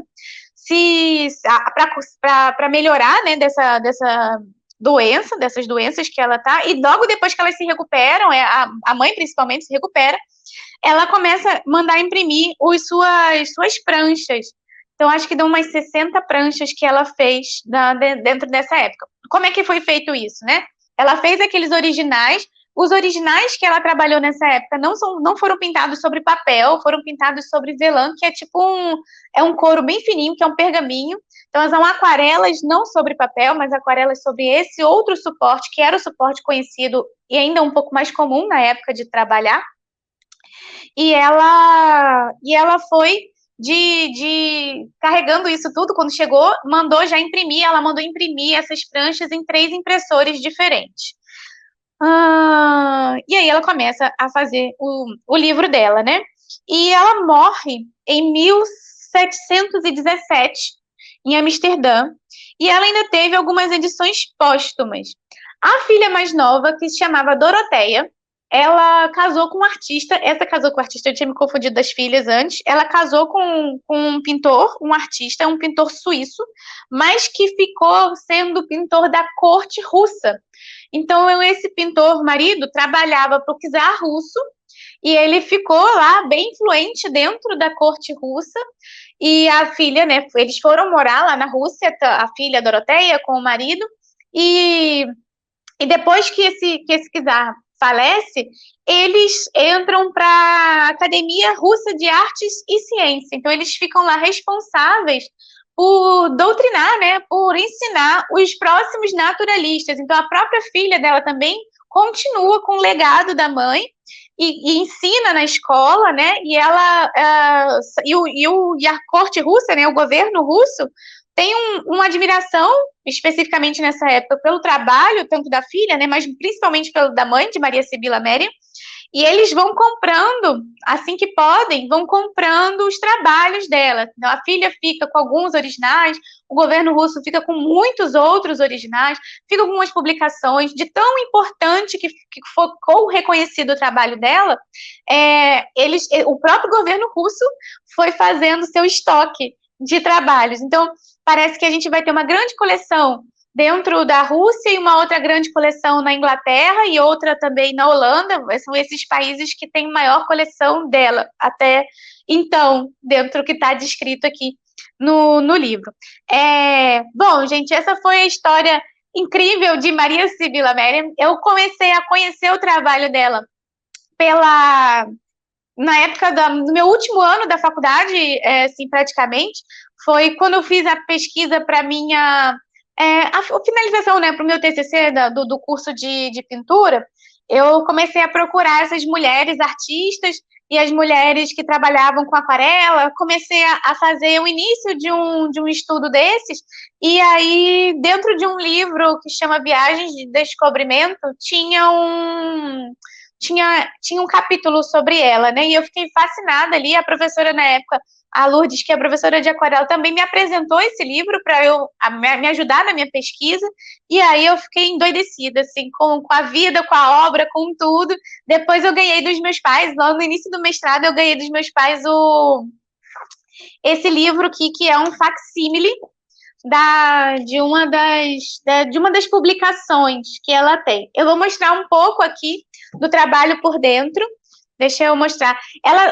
para melhorar, né, dessas doenças que ela tá, e logo depois que elas se recuperam, a mãe principalmente se recupera, ela começa a mandar imprimir suas pranchas. Então, acho que dão umas 60 pranchas que ela fez dentro dessa época. Como é que foi feito isso, né? Ela fez aqueles originais. Os originais que ela trabalhou nessa época não foram pintados sobre papel, foram pintados sobre velã, que é tipo um couro bem fininho, que é um pergaminho. Então, elas são aquarelas não sobre papel, mas aquarelas sobre esse outro suporte, que era o suporte conhecido e ainda um pouco mais comum na época de trabalhar. E ela foi carregando isso tudo. Quando chegou, ela mandou imprimir essas pranchas em 3 impressores diferentes. E aí ela começa a fazer o livro dela, né? E ela morre em 1717, em Amsterdã, e ela ainda teve algumas edições póstumas. A filha mais nova, que se chamava Doroteia, ela casou com um artista, essa casou com o artista, eu tinha me confundido das filhas antes, ela casou com um pintor, um artista, um pintor suíço, mas que ficou sendo pintor da corte russa. Então, esse pintor, marido, trabalhava para o czar russo, e ele ficou lá bem influente dentro da corte russa, e a filha, né, eles foram morar lá na Rússia, a filha Doroteia com o marido, e depois que esse czar falece, eles entram para a Academia Russa de Artes e Ciência. Então, eles ficam lá responsáveis por doutrinar, né, por ensinar os próximos naturalistas. Então, a própria filha dela também continua com o legado da mãe e ensina na escola, né, e ela e a corte russa, né, o governo russo tem uma admiração, especificamente nessa época, pelo trabalho, tanto da filha, né, mas principalmente pelo da mãe, de Maria Sibila Merian, e eles vão comprando, assim que podem, vão comprando os trabalhos dela. Então, a filha fica com alguns originais, o governo russo fica com muitos outros originais, fica com algumas publicações, de tão importante que ficou reconhecido o trabalho dela, o próprio governo russo foi fazendo seu estoque de trabalhos. Então, parece que a gente vai ter uma grande coleção dentro da Rússia e uma outra grande coleção na Inglaterra e outra também na Holanda. São esses países que têm maior coleção dela, até então, dentro do que está descrito aqui no livro. Bom, gente, essa foi a história incrível de Maria Sibila Merian. Eu comecei a conhecer o trabalho dela na época do meu último ano da faculdade, assim, praticamente, foi quando eu fiz a pesquisa para a finalização, né, para o meu TCC do curso de pintura. Eu comecei a procurar essas mulheres artistas e as mulheres que trabalhavam com aquarela. Comecei a fazer o início de um estudo desses, e aí, dentro de um livro que chama Viagens de Descobrimento, tinha um capítulo sobre ela, né? E eu fiquei fascinada ali. A professora na época, a Lourdes, que é a professora de aquarela, também me apresentou esse livro para me ajudar na minha pesquisa. E aí eu fiquei endoidecida, assim, com a vida, com a obra, com tudo. Depois eu ganhei dos meus pais, logo no início do mestrado, eu ganhei dos meus pais esse livro aqui, que é um facsímile de uma das publicações que ela tem. Eu vou mostrar um pouco aqui do trabalho por dentro. Deixa eu mostrar.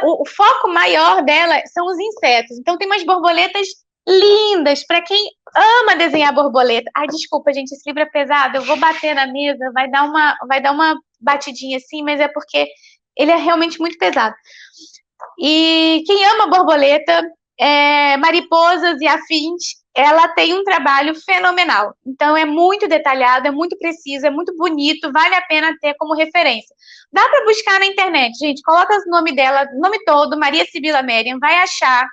O foco maior dela são os insetos. Então, tem umas borboletas lindas. Para quem ama desenhar borboleta. Ai, desculpa, gente, esse livro é pesado. Eu vou bater na mesa, vai dar uma batidinha assim, mas é porque ele é realmente muito pesado. E quem ama borboleta, mariposas e afins, ela tem um trabalho fenomenal. Então, é muito detalhado, é muito preciso, é muito bonito, vale a pena ter como referência. Dá para buscar na internet, gente, coloca o nome dela, o nome todo, Maria Sibila Merian, vai achar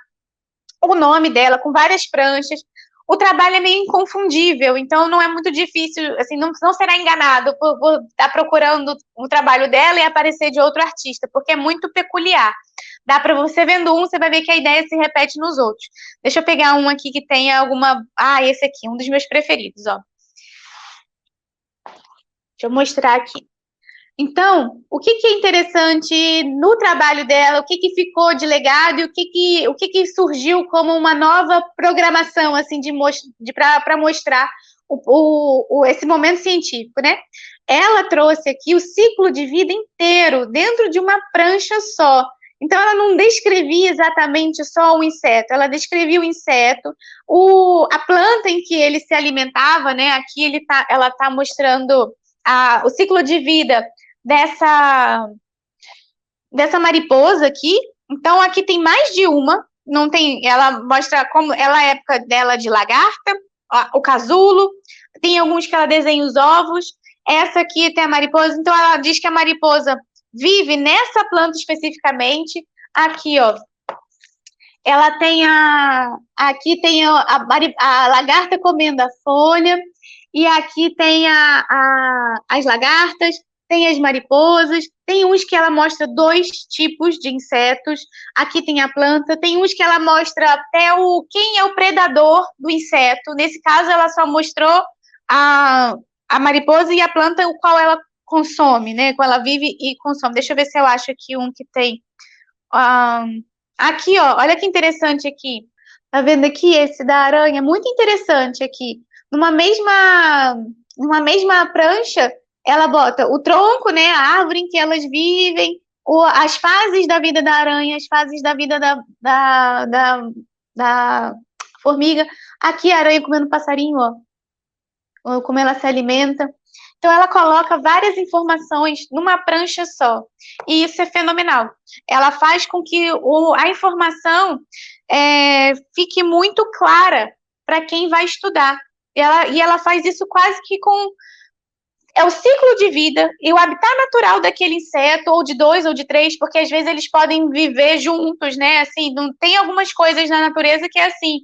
o nome dela com várias pranchas. O trabalho é meio inconfundível, então não é muito difícil, assim, não será enganado por estar procurando o trabalho dela e aparecer de outro artista, porque é muito peculiar. Dá para você vendo você vai ver que a ideia se repete nos outros. Deixa eu pegar um aqui que tenha alguma... esse aqui, um dos meus preferidos, ó. Deixa eu mostrar aqui. Então, o que é interessante no trabalho dela, o que ficou de legado e o que surgiu como uma nova programação, assim, para mostrar esse momento científico, né? Ela trouxe aqui o ciclo de vida inteiro dentro de uma prancha só. Então, ela não descrevia exatamente só o inseto, ela descrevia o inseto, a planta em que ele se alimentava, né? Aqui ela está mostrando o ciclo de vida dessa mariposa aqui. Então, aqui tem mais de uma, não tem, ela mostra como ela é a época dela de lagarta, o casulo, tem alguns que ela desenha os ovos, essa aqui tem a mariposa, então ela diz que a mariposa vive nessa planta especificamente. Aqui, ó, ela tem aqui tem a lagarta comendo a folha, e aqui tem as lagartas, tem as mariposas, tem uns que ela mostra 2 tipos de insetos, aqui tem a planta, tem uns que ela mostra até quem é o predador do inseto. Nesse caso, ela só mostrou a mariposa e a planta, o qual ela consome, né? Ela vive e consome. Deixa eu ver se eu acho aqui um que tem. Aqui, ó, olha que interessante aqui. Tá vendo aqui esse da aranha? Muito interessante aqui. Numa mesma prancha, ela bota o tronco, né? A árvore em que elas vivem, as fases da vida da aranha, as fases da vida da formiga. Aqui a aranha comendo passarinho, ó, como ela se alimenta. Então, ela coloca várias informações numa prancha só. E isso é fenomenal. Ela faz com que a informação fique muito clara para quem vai estudar. E ela faz isso quase que com... É o ciclo de vida e o habitat natural daquele inseto, ou de 2 ou de 3, porque às vezes eles podem viver juntos, né? Assim, não tem algumas coisas na natureza que é assim...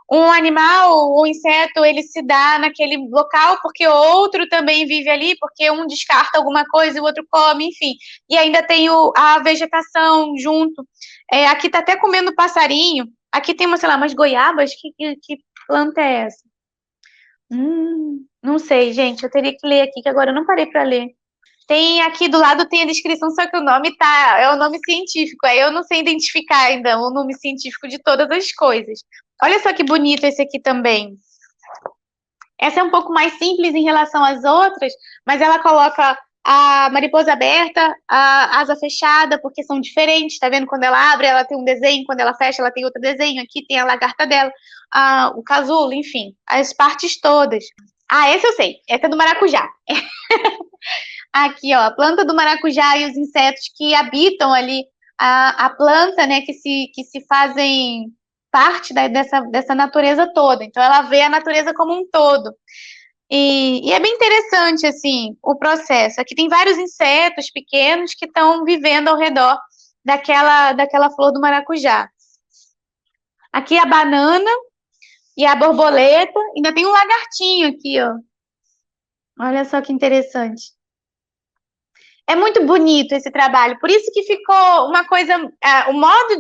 um animal ou inseto, ele se dá naquele local porque outro também vive ali, porque um descarta alguma coisa e o outro come, enfim. E ainda tem a vegetação junto. Aqui tá até comendo passarinho. Aqui tem, sei lá, umas goiabas. Que planta é essa? Não sei, gente. Eu teria que ler aqui, que agora eu não parei para ler. Tem aqui do lado, tem a descrição, só que o nome é o nome científico. Aí eu não sei identificar ainda o nome científico de todas as coisas. Olha só que bonito esse aqui também. Essa é um pouco mais simples em relação às outras, mas ela coloca a mariposa aberta, a asa fechada, porque são diferentes. Tá vendo? Quando ela abre, ela tem um desenho, quando ela fecha, ela tem outro desenho. Aqui tem a lagarta dela, o casulo, enfim, as partes todas. Esse eu sei. Essa é do maracujá. Aqui, ó, a planta do maracujá e os insetos que habitam ali a planta, né, que se fazem parte dessa natureza toda. Então, ela vê a natureza como um todo. E é bem interessante, assim, o processo. Aqui tem vários insetos pequenos que estão vivendo ao redor daquela flor do maracujá. Aqui a banana e a borboleta. Ainda tem um lagartinho aqui, ó. Olha só que interessante. É muito bonito esse trabalho, por isso que ficou uma coisa, o modo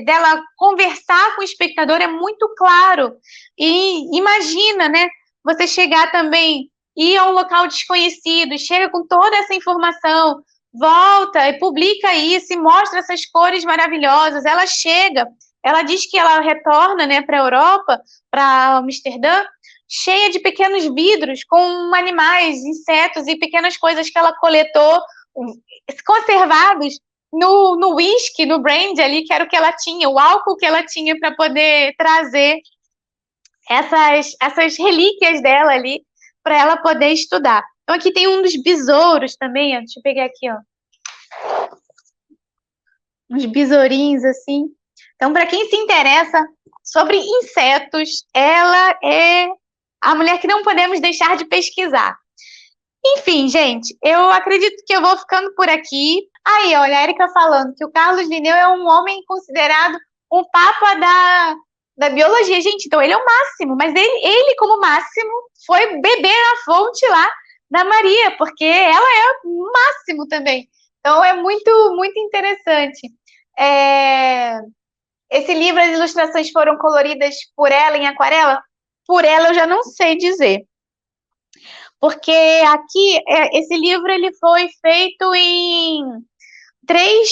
dela conversar com o espectador é muito claro. E imagina, né, você chegar também, ir a um local desconhecido, chega com toda essa informação, volta e publica isso e mostra essas cores maravilhosas. Ela chega, ela diz que ela retorna, né, para a Europa, para Amsterdã, cheia de pequenos vidros com animais, insetos e pequenas coisas que ela coletou, conservados no whisky, no brandy ali, que era o que ela tinha, o álcool que ela tinha para poder trazer essas relíquias dela ali para ela poder estudar. Então aqui tem um dos besouros também, ó, deixa eu pegar aqui, ó. Uns besourinhos assim. Então, para quem se interessa sobre insetos, ela é a mulher que não podemos deixar de pesquisar. Enfim, gente, eu acredito que eu vou ficando por aqui. Aí, olha, a Erika falando que o Carlos Linneu é um homem considerado um papa da biologia. Gente, então ele é o máximo, mas ele como máximo, foi beber na fonte lá da Maria, porque ela é o máximo também. Então, é muito, muito interessante. Esse livro, as ilustrações foram coloridas por ela em aquarela? Por ela eu já não sei dizer. Porque aqui, esse livro ele foi feito em 3...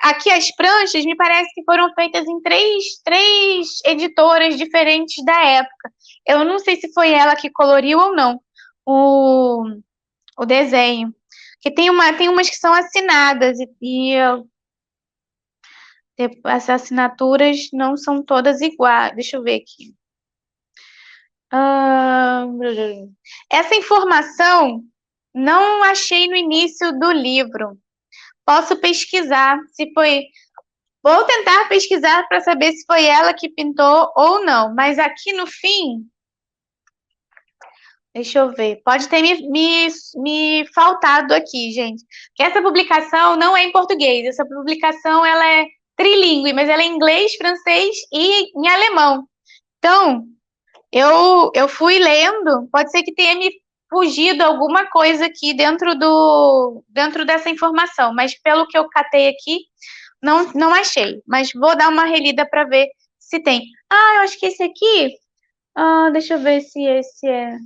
Aqui as pranchas me parece que foram feitas em três editoras diferentes da época. Eu não sei se foi ela que coloriu ou não o desenho. Porque tem umas que são assinadas e as assinaturas não são todas iguais. Deixa eu ver aqui. Essa informação não achei no início do livro. Posso pesquisar se foi... Vou tentar pesquisar para saber se foi ela que pintou ou não. Mas aqui no fim... Deixa eu ver. Pode ter me faltado aqui, gente. Que essa publicação não é em português. Essa publicação ela é trilingüe, mas ela é em inglês, francês e em alemão. Então, eu fui lendo. Pode ser que tenha me fugido alguma coisa aqui dentro dessa informação. Mas pelo que eu catei aqui, não achei. Mas vou dar uma relida para ver se tem. Eu acho que esse aqui... deixa eu ver se esse é...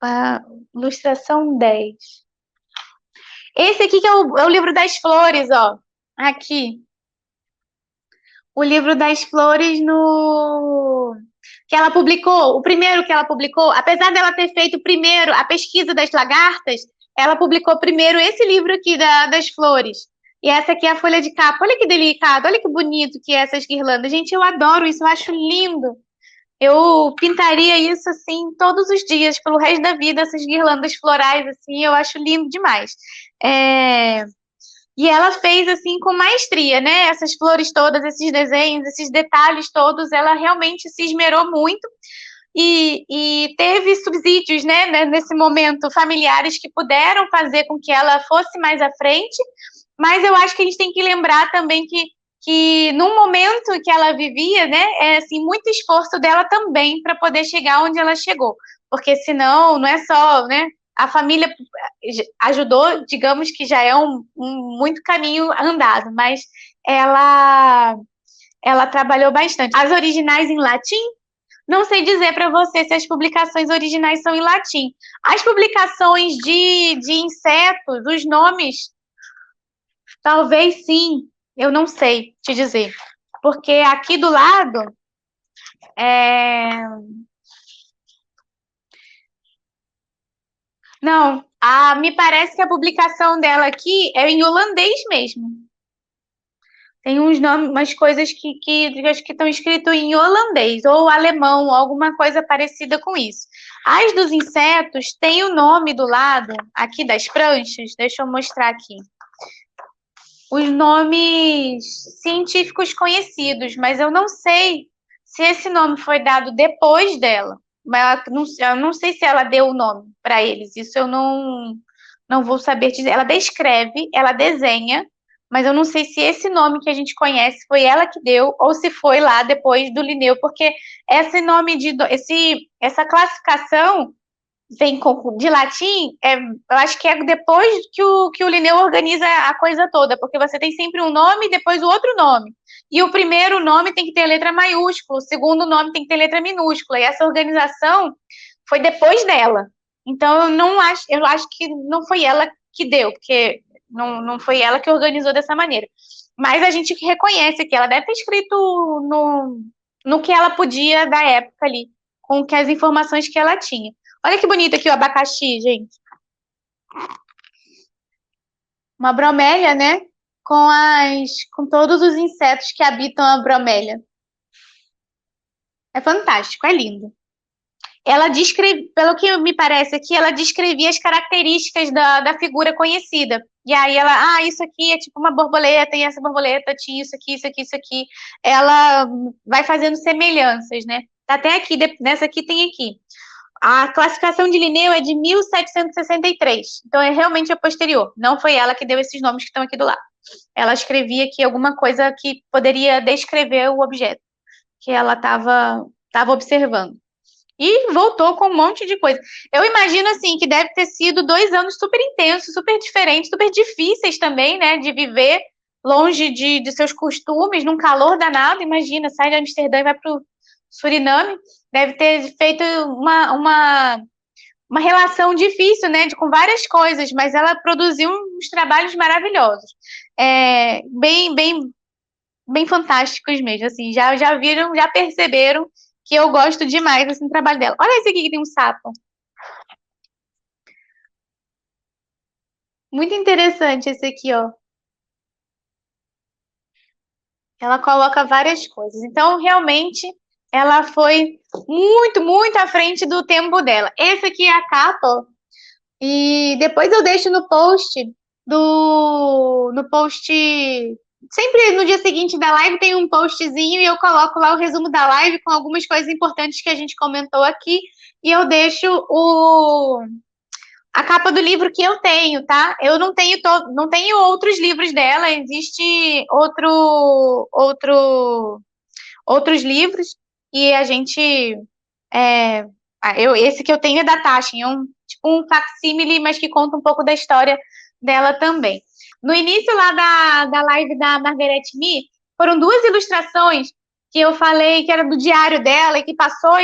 A ilustração 10. Esse aqui que é o livro das flores, ó. Aqui. O livro das flores no... que ela publicou, o primeiro que ela publicou, apesar dela ter feito primeiro a pesquisa das lagartas, ela publicou primeiro esse livro aqui das flores. E essa aqui é a folha de capa. Olha que delicado, olha que bonito que é essas guirlandas. Gente, eu adoro isso, eu acho lindo. Eu pintaria isso, assim, todos os dias, pelo resto da vida, essas guirlandas florais, assim, eu acho lindo demais. E ela fez, assim, com maestria, né? Essas flores todas, esses desenhos, esses detalhes todos, ela realmente se esmerou muito e teve subsídios, né, nesse momento, familiares que puderam fazer com que ela fosse mais à frente, mas eu acho que a gente tem que lembrar também que no momento que ela vivia, né, assim, muito esforço dela também para poder chegar onde ela chegou, porque senão não é só, né, a família ajudou, digamos que já é um muito caminho andado, mas ela trabalhou bastante. As originais em latim, não sei dizer para você se as publicações originais são em latim. As publicações de insetos, os nomes, talvez sim, eu não sei te dizer. Porque aqui do lado, não, me parece que a publicação dela aqui é em holandês mesmo. Tem uns nomes, umas coisas que acho que estão escritas em holandês ou alemão, alguma coisa parecida com isso. As dos insetos tem o nome do lado, aqui das pranchas, deixa eu mostrar aqui. Os nomes científicos conhecidos, mas eu não sei se esse nome foi dado depois dela. Mas eu não sei se ela deu o nome para eles, isso eu não vou saber dizer. Ela descreve, ela desenha, mas eu não sei se esse nome que a gente conhece foi ela que deu ou se foi lá depois do Linneu, porque esse nome essa classificação vem de latim, eu acho que é depois que o Linneu organiza a coisa toda, porque você tem sempre um nome e depois o outro nome. E o primeiro nome tem que ter letra maiúscula, o segundo nome tem que ter letra minúscula, e essa organização foi depois dela. Então, eu acho que não foi ela que deu, porque não foi ela que organizou dessa maneira. Mas a gente reconhece que ela deve ter escrito no que ela podia da época ali, com as informações que ela tinha. Olha que bonito aqui o abacaxi, gente. Uma bromélia, né? Com todos os insetos que habitam a bromélia. É fantástico, é lindo. Ela descreve, pelo que me parece aqui, ela descrevia as características da figura conhecida. E aí isso aqui é tipo uma borboleta, e essa borboleta tinha isso aqui, isso aqui, isso aqui. Ela vai fazendo semelhanças, né? Até aqui, nessa aqui tem aqui. A classificação de Linneu é de 1763, então é realmente a posterior. Não foi ela que deu esses nomes que estão aqui do lado. Ela escrevia aqui alguma coisa que poderia descrever o objeto que ela estava observando. E voltou com um monte de coisa. Eu imagino, assim, que deve ter sido 2 anos super intensos, super diferentes, super difíceis também, né, de viver longe de seus costumes, num calor danado. Imagina, sai de Amsterdã e vai para o Suriname. Deve ter feito uma relação difícil, né, com várias coisas, mas ela produziu uns trabalhos maravilhosos. Bem fantásticos mesmo, assim, já viram, já perceberam que eu gosto demais assim, do trabalho dela. Olha esse aqui que tem um sapo. Muito interessante esse aqui, ó. Ela coloca várias coisas. Então, realmente, ela foi muito, muito à frente do tempo dela. Esse aqui é a capa, ó. E depois eu deixo no post no post. Sempre no dia seguinte da live tem um postzinho e eu coloco lá o resumo da live com algumas coisas importantes que a gente comentou aqui. E eu deixo a capa do livro que eu tenho, tá? Eu não tenho outros livros dela, existe outros livros e a gente esse que eu tenho é da Taschen, é tipo um facsímile, mas que conta um pouco da história dela também. No início lá da live da Margarete Me, foram 2 ilustrações que eu falei que era do diário dela, e que passou,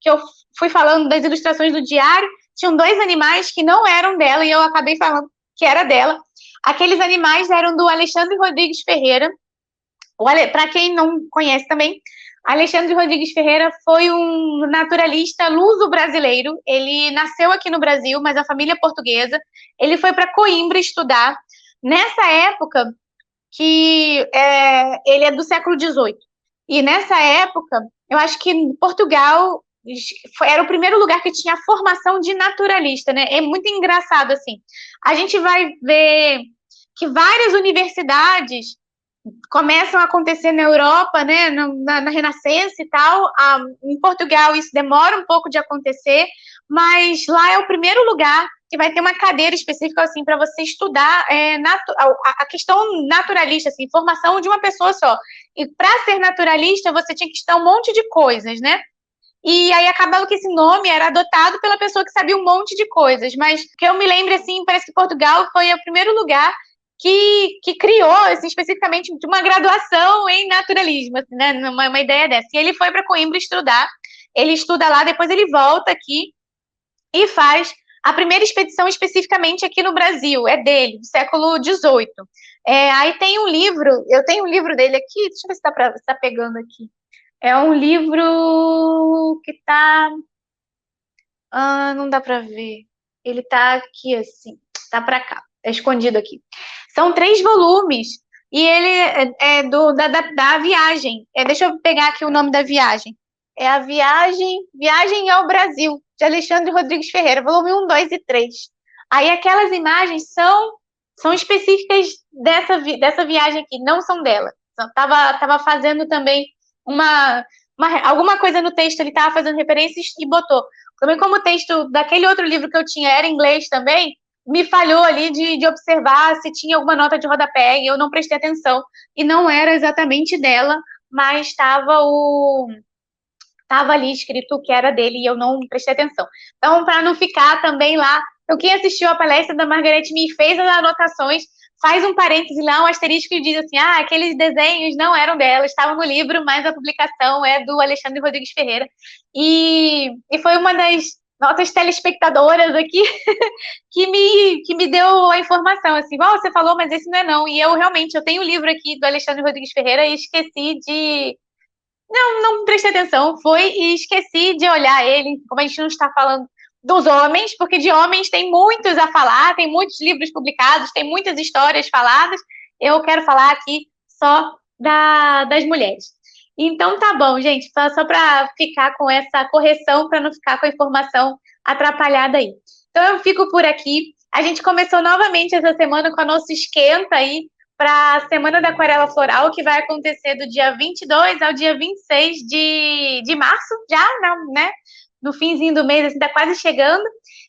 que eu fui falando das ilustrações do diário, tinham 2 animais que não eram dela, e eu acabei falando que era dela. Aqueles animais eram do Alexandre Rodrigues Ferreira. Para quem não conhece também, Alexandre Rodrigues Ferreira foi um naturalista luso-brasileiro. Ele nasceu aqui no Brasil, mas a família é portuguesa. Ele foi para Coimbra estudar. Nessa época, ele é do século XVIII. E nessa época, eu acho que Portugal era o primeiro lugar que tinha a formação de naturalista, né? É muito engraçado, assim. A gente vai ver que várias universidades começam a acontecer na Europa, né, na Renascença e tal. Em Portugal isso demora um pouco de acontecer, mas lá é o primeiro lugar que vai ter uma cadeira específica assim para você estudar a questão naturalista, assim, formação de uma pessoa só. E para ser naturalista você tinha que estudar um monte de coisas, né? E aí acabava que esse nome era adotado pela pessoa que sabia um monte de coisas, mas que eu me lembro, assim, parece que Portugal foi o primeiro lugar que criou, assim, especificamente, uma graduação em naturalismo, assim, né, uma ideia dessa. E ele foi para Coimbra estudar, ele estuda lá, depois ele volta aqui e faz a primeira expedição especificamente aqui no Brasil, é dele, do século XVIII. Aí tem um livro, eu tenho um livro dele aqui, deixa eu ver se tá pegando aqui. É um livro que tá... não dá para ver. Ele tá aqui, assim, tá para cá, tá escondido aqui. São 3 volumes, e ele é da viagem. Deixa eu pegar aqui o nome da viagem. É a Viagem ao Brasil, de Alexandre Rodrigues Ferreira, volume 1, 2 e 3. Aí aquelas imagens são específicas dessa viagem aqui, não são dela. Tava fazendo também alguma coisa no texto, ele estava fazendo referências e botou. Também como o texto daquele outro livro que eu tinha era em inglês também, me falhou ali de observar se tinha alguma nota de rodapé e eu não prestei atenção. E não era exatamente dela, mas estava ali escrito que era dele e eu não prestei atenção. Então, para não ficar também lá, então quem assistiu a palestra da Margarete me fez as anotações, faz um parêntese lá, um asterisco e diz assim, aqueles desenhos não eram dela, estavam no livro, mas a publicação é do Alexandre Rodrigues Ferreira. E foi uma das nossas telespectadoras aqui que me deu a informação, assim, você falou, mas esse não é não. E eu realmente, eu tenho o livro aqui do Alexandre Rodrigues Ferreira e esqueci de... Não prestei atenção, e esqueci de olhar ele, como a gente não está falando dos homens, porque de homens tem muitos a falar, tem muitos livros publicados, tem muitas histórias faladas, eu quero falar aqui só das mulheres. Então tá bom, gente, só para ficar com essa correção, para não ficar com a informação atrapalhada aí. Então eu fico por aqui, a gente começou novamente essa semana com a nossa esquenta aí, para a Semana da Aquarela Floral, que vai acontecer do dia 22 ao dia 26 de março, já, né? No finzinho do mês, assim, tá quase chegando.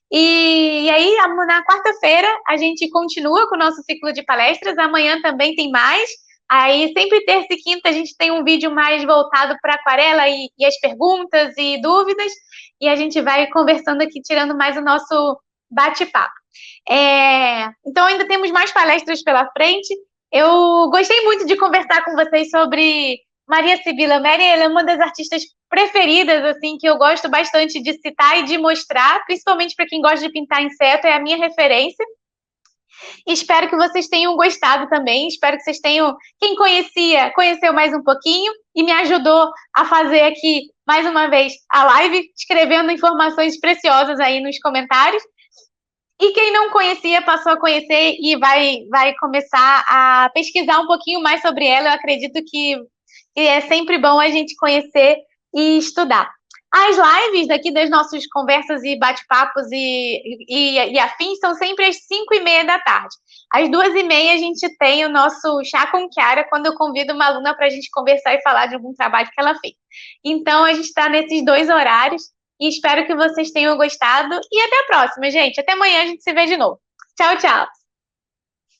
E aí, na quarta-feira, a gente continua com o nosso ciclo de palestras. Amanhã também tem mais. Aí, sempre terça e quinta, a gente tem um vídeo mais voltado para aquarela e as perguntas e dúvidas. E a gente vai conversando aqui, tirando mais o nosso bate-papo. Então, ainda temos mais palestras pela frente. Eu gostei muito de conversar com vocês sobre Maria Sibila Meri. Ela é uma das artistas preferidas, assim, que eu gosto bastante de citar e de mostrar, principalmente para quem gosta de pintar inseto, é a minha referência. Espero que vocês tenham gostado também, espero que vocês tenham, quem conheceu mais um pouquinho e me ajudou a fazer aqui, mais uma vez, a live, escrevendo informações preciosas aí nos comentários. E quem não conhecia, passou a conhecer e vai começar a pesquisar um pouquinho mais sobre ela. Eu acredito que é sempre bom a gente conhecer e estudar. As lives daqui das nossas conversas e bate-papos e afins são sempre às 5h30 da tarde. Às 2h30 a gente tem o nosso Chá com Chiara, quando eu convido uma aluna para a gente conversar e falar de algum trabalho que ela fez. Então, a gente está nesses 2 horários. E espero que vocês tenham gostado. E até a próxima, gente. Até amanhã a gente se vê de novo. Tchau, tchau.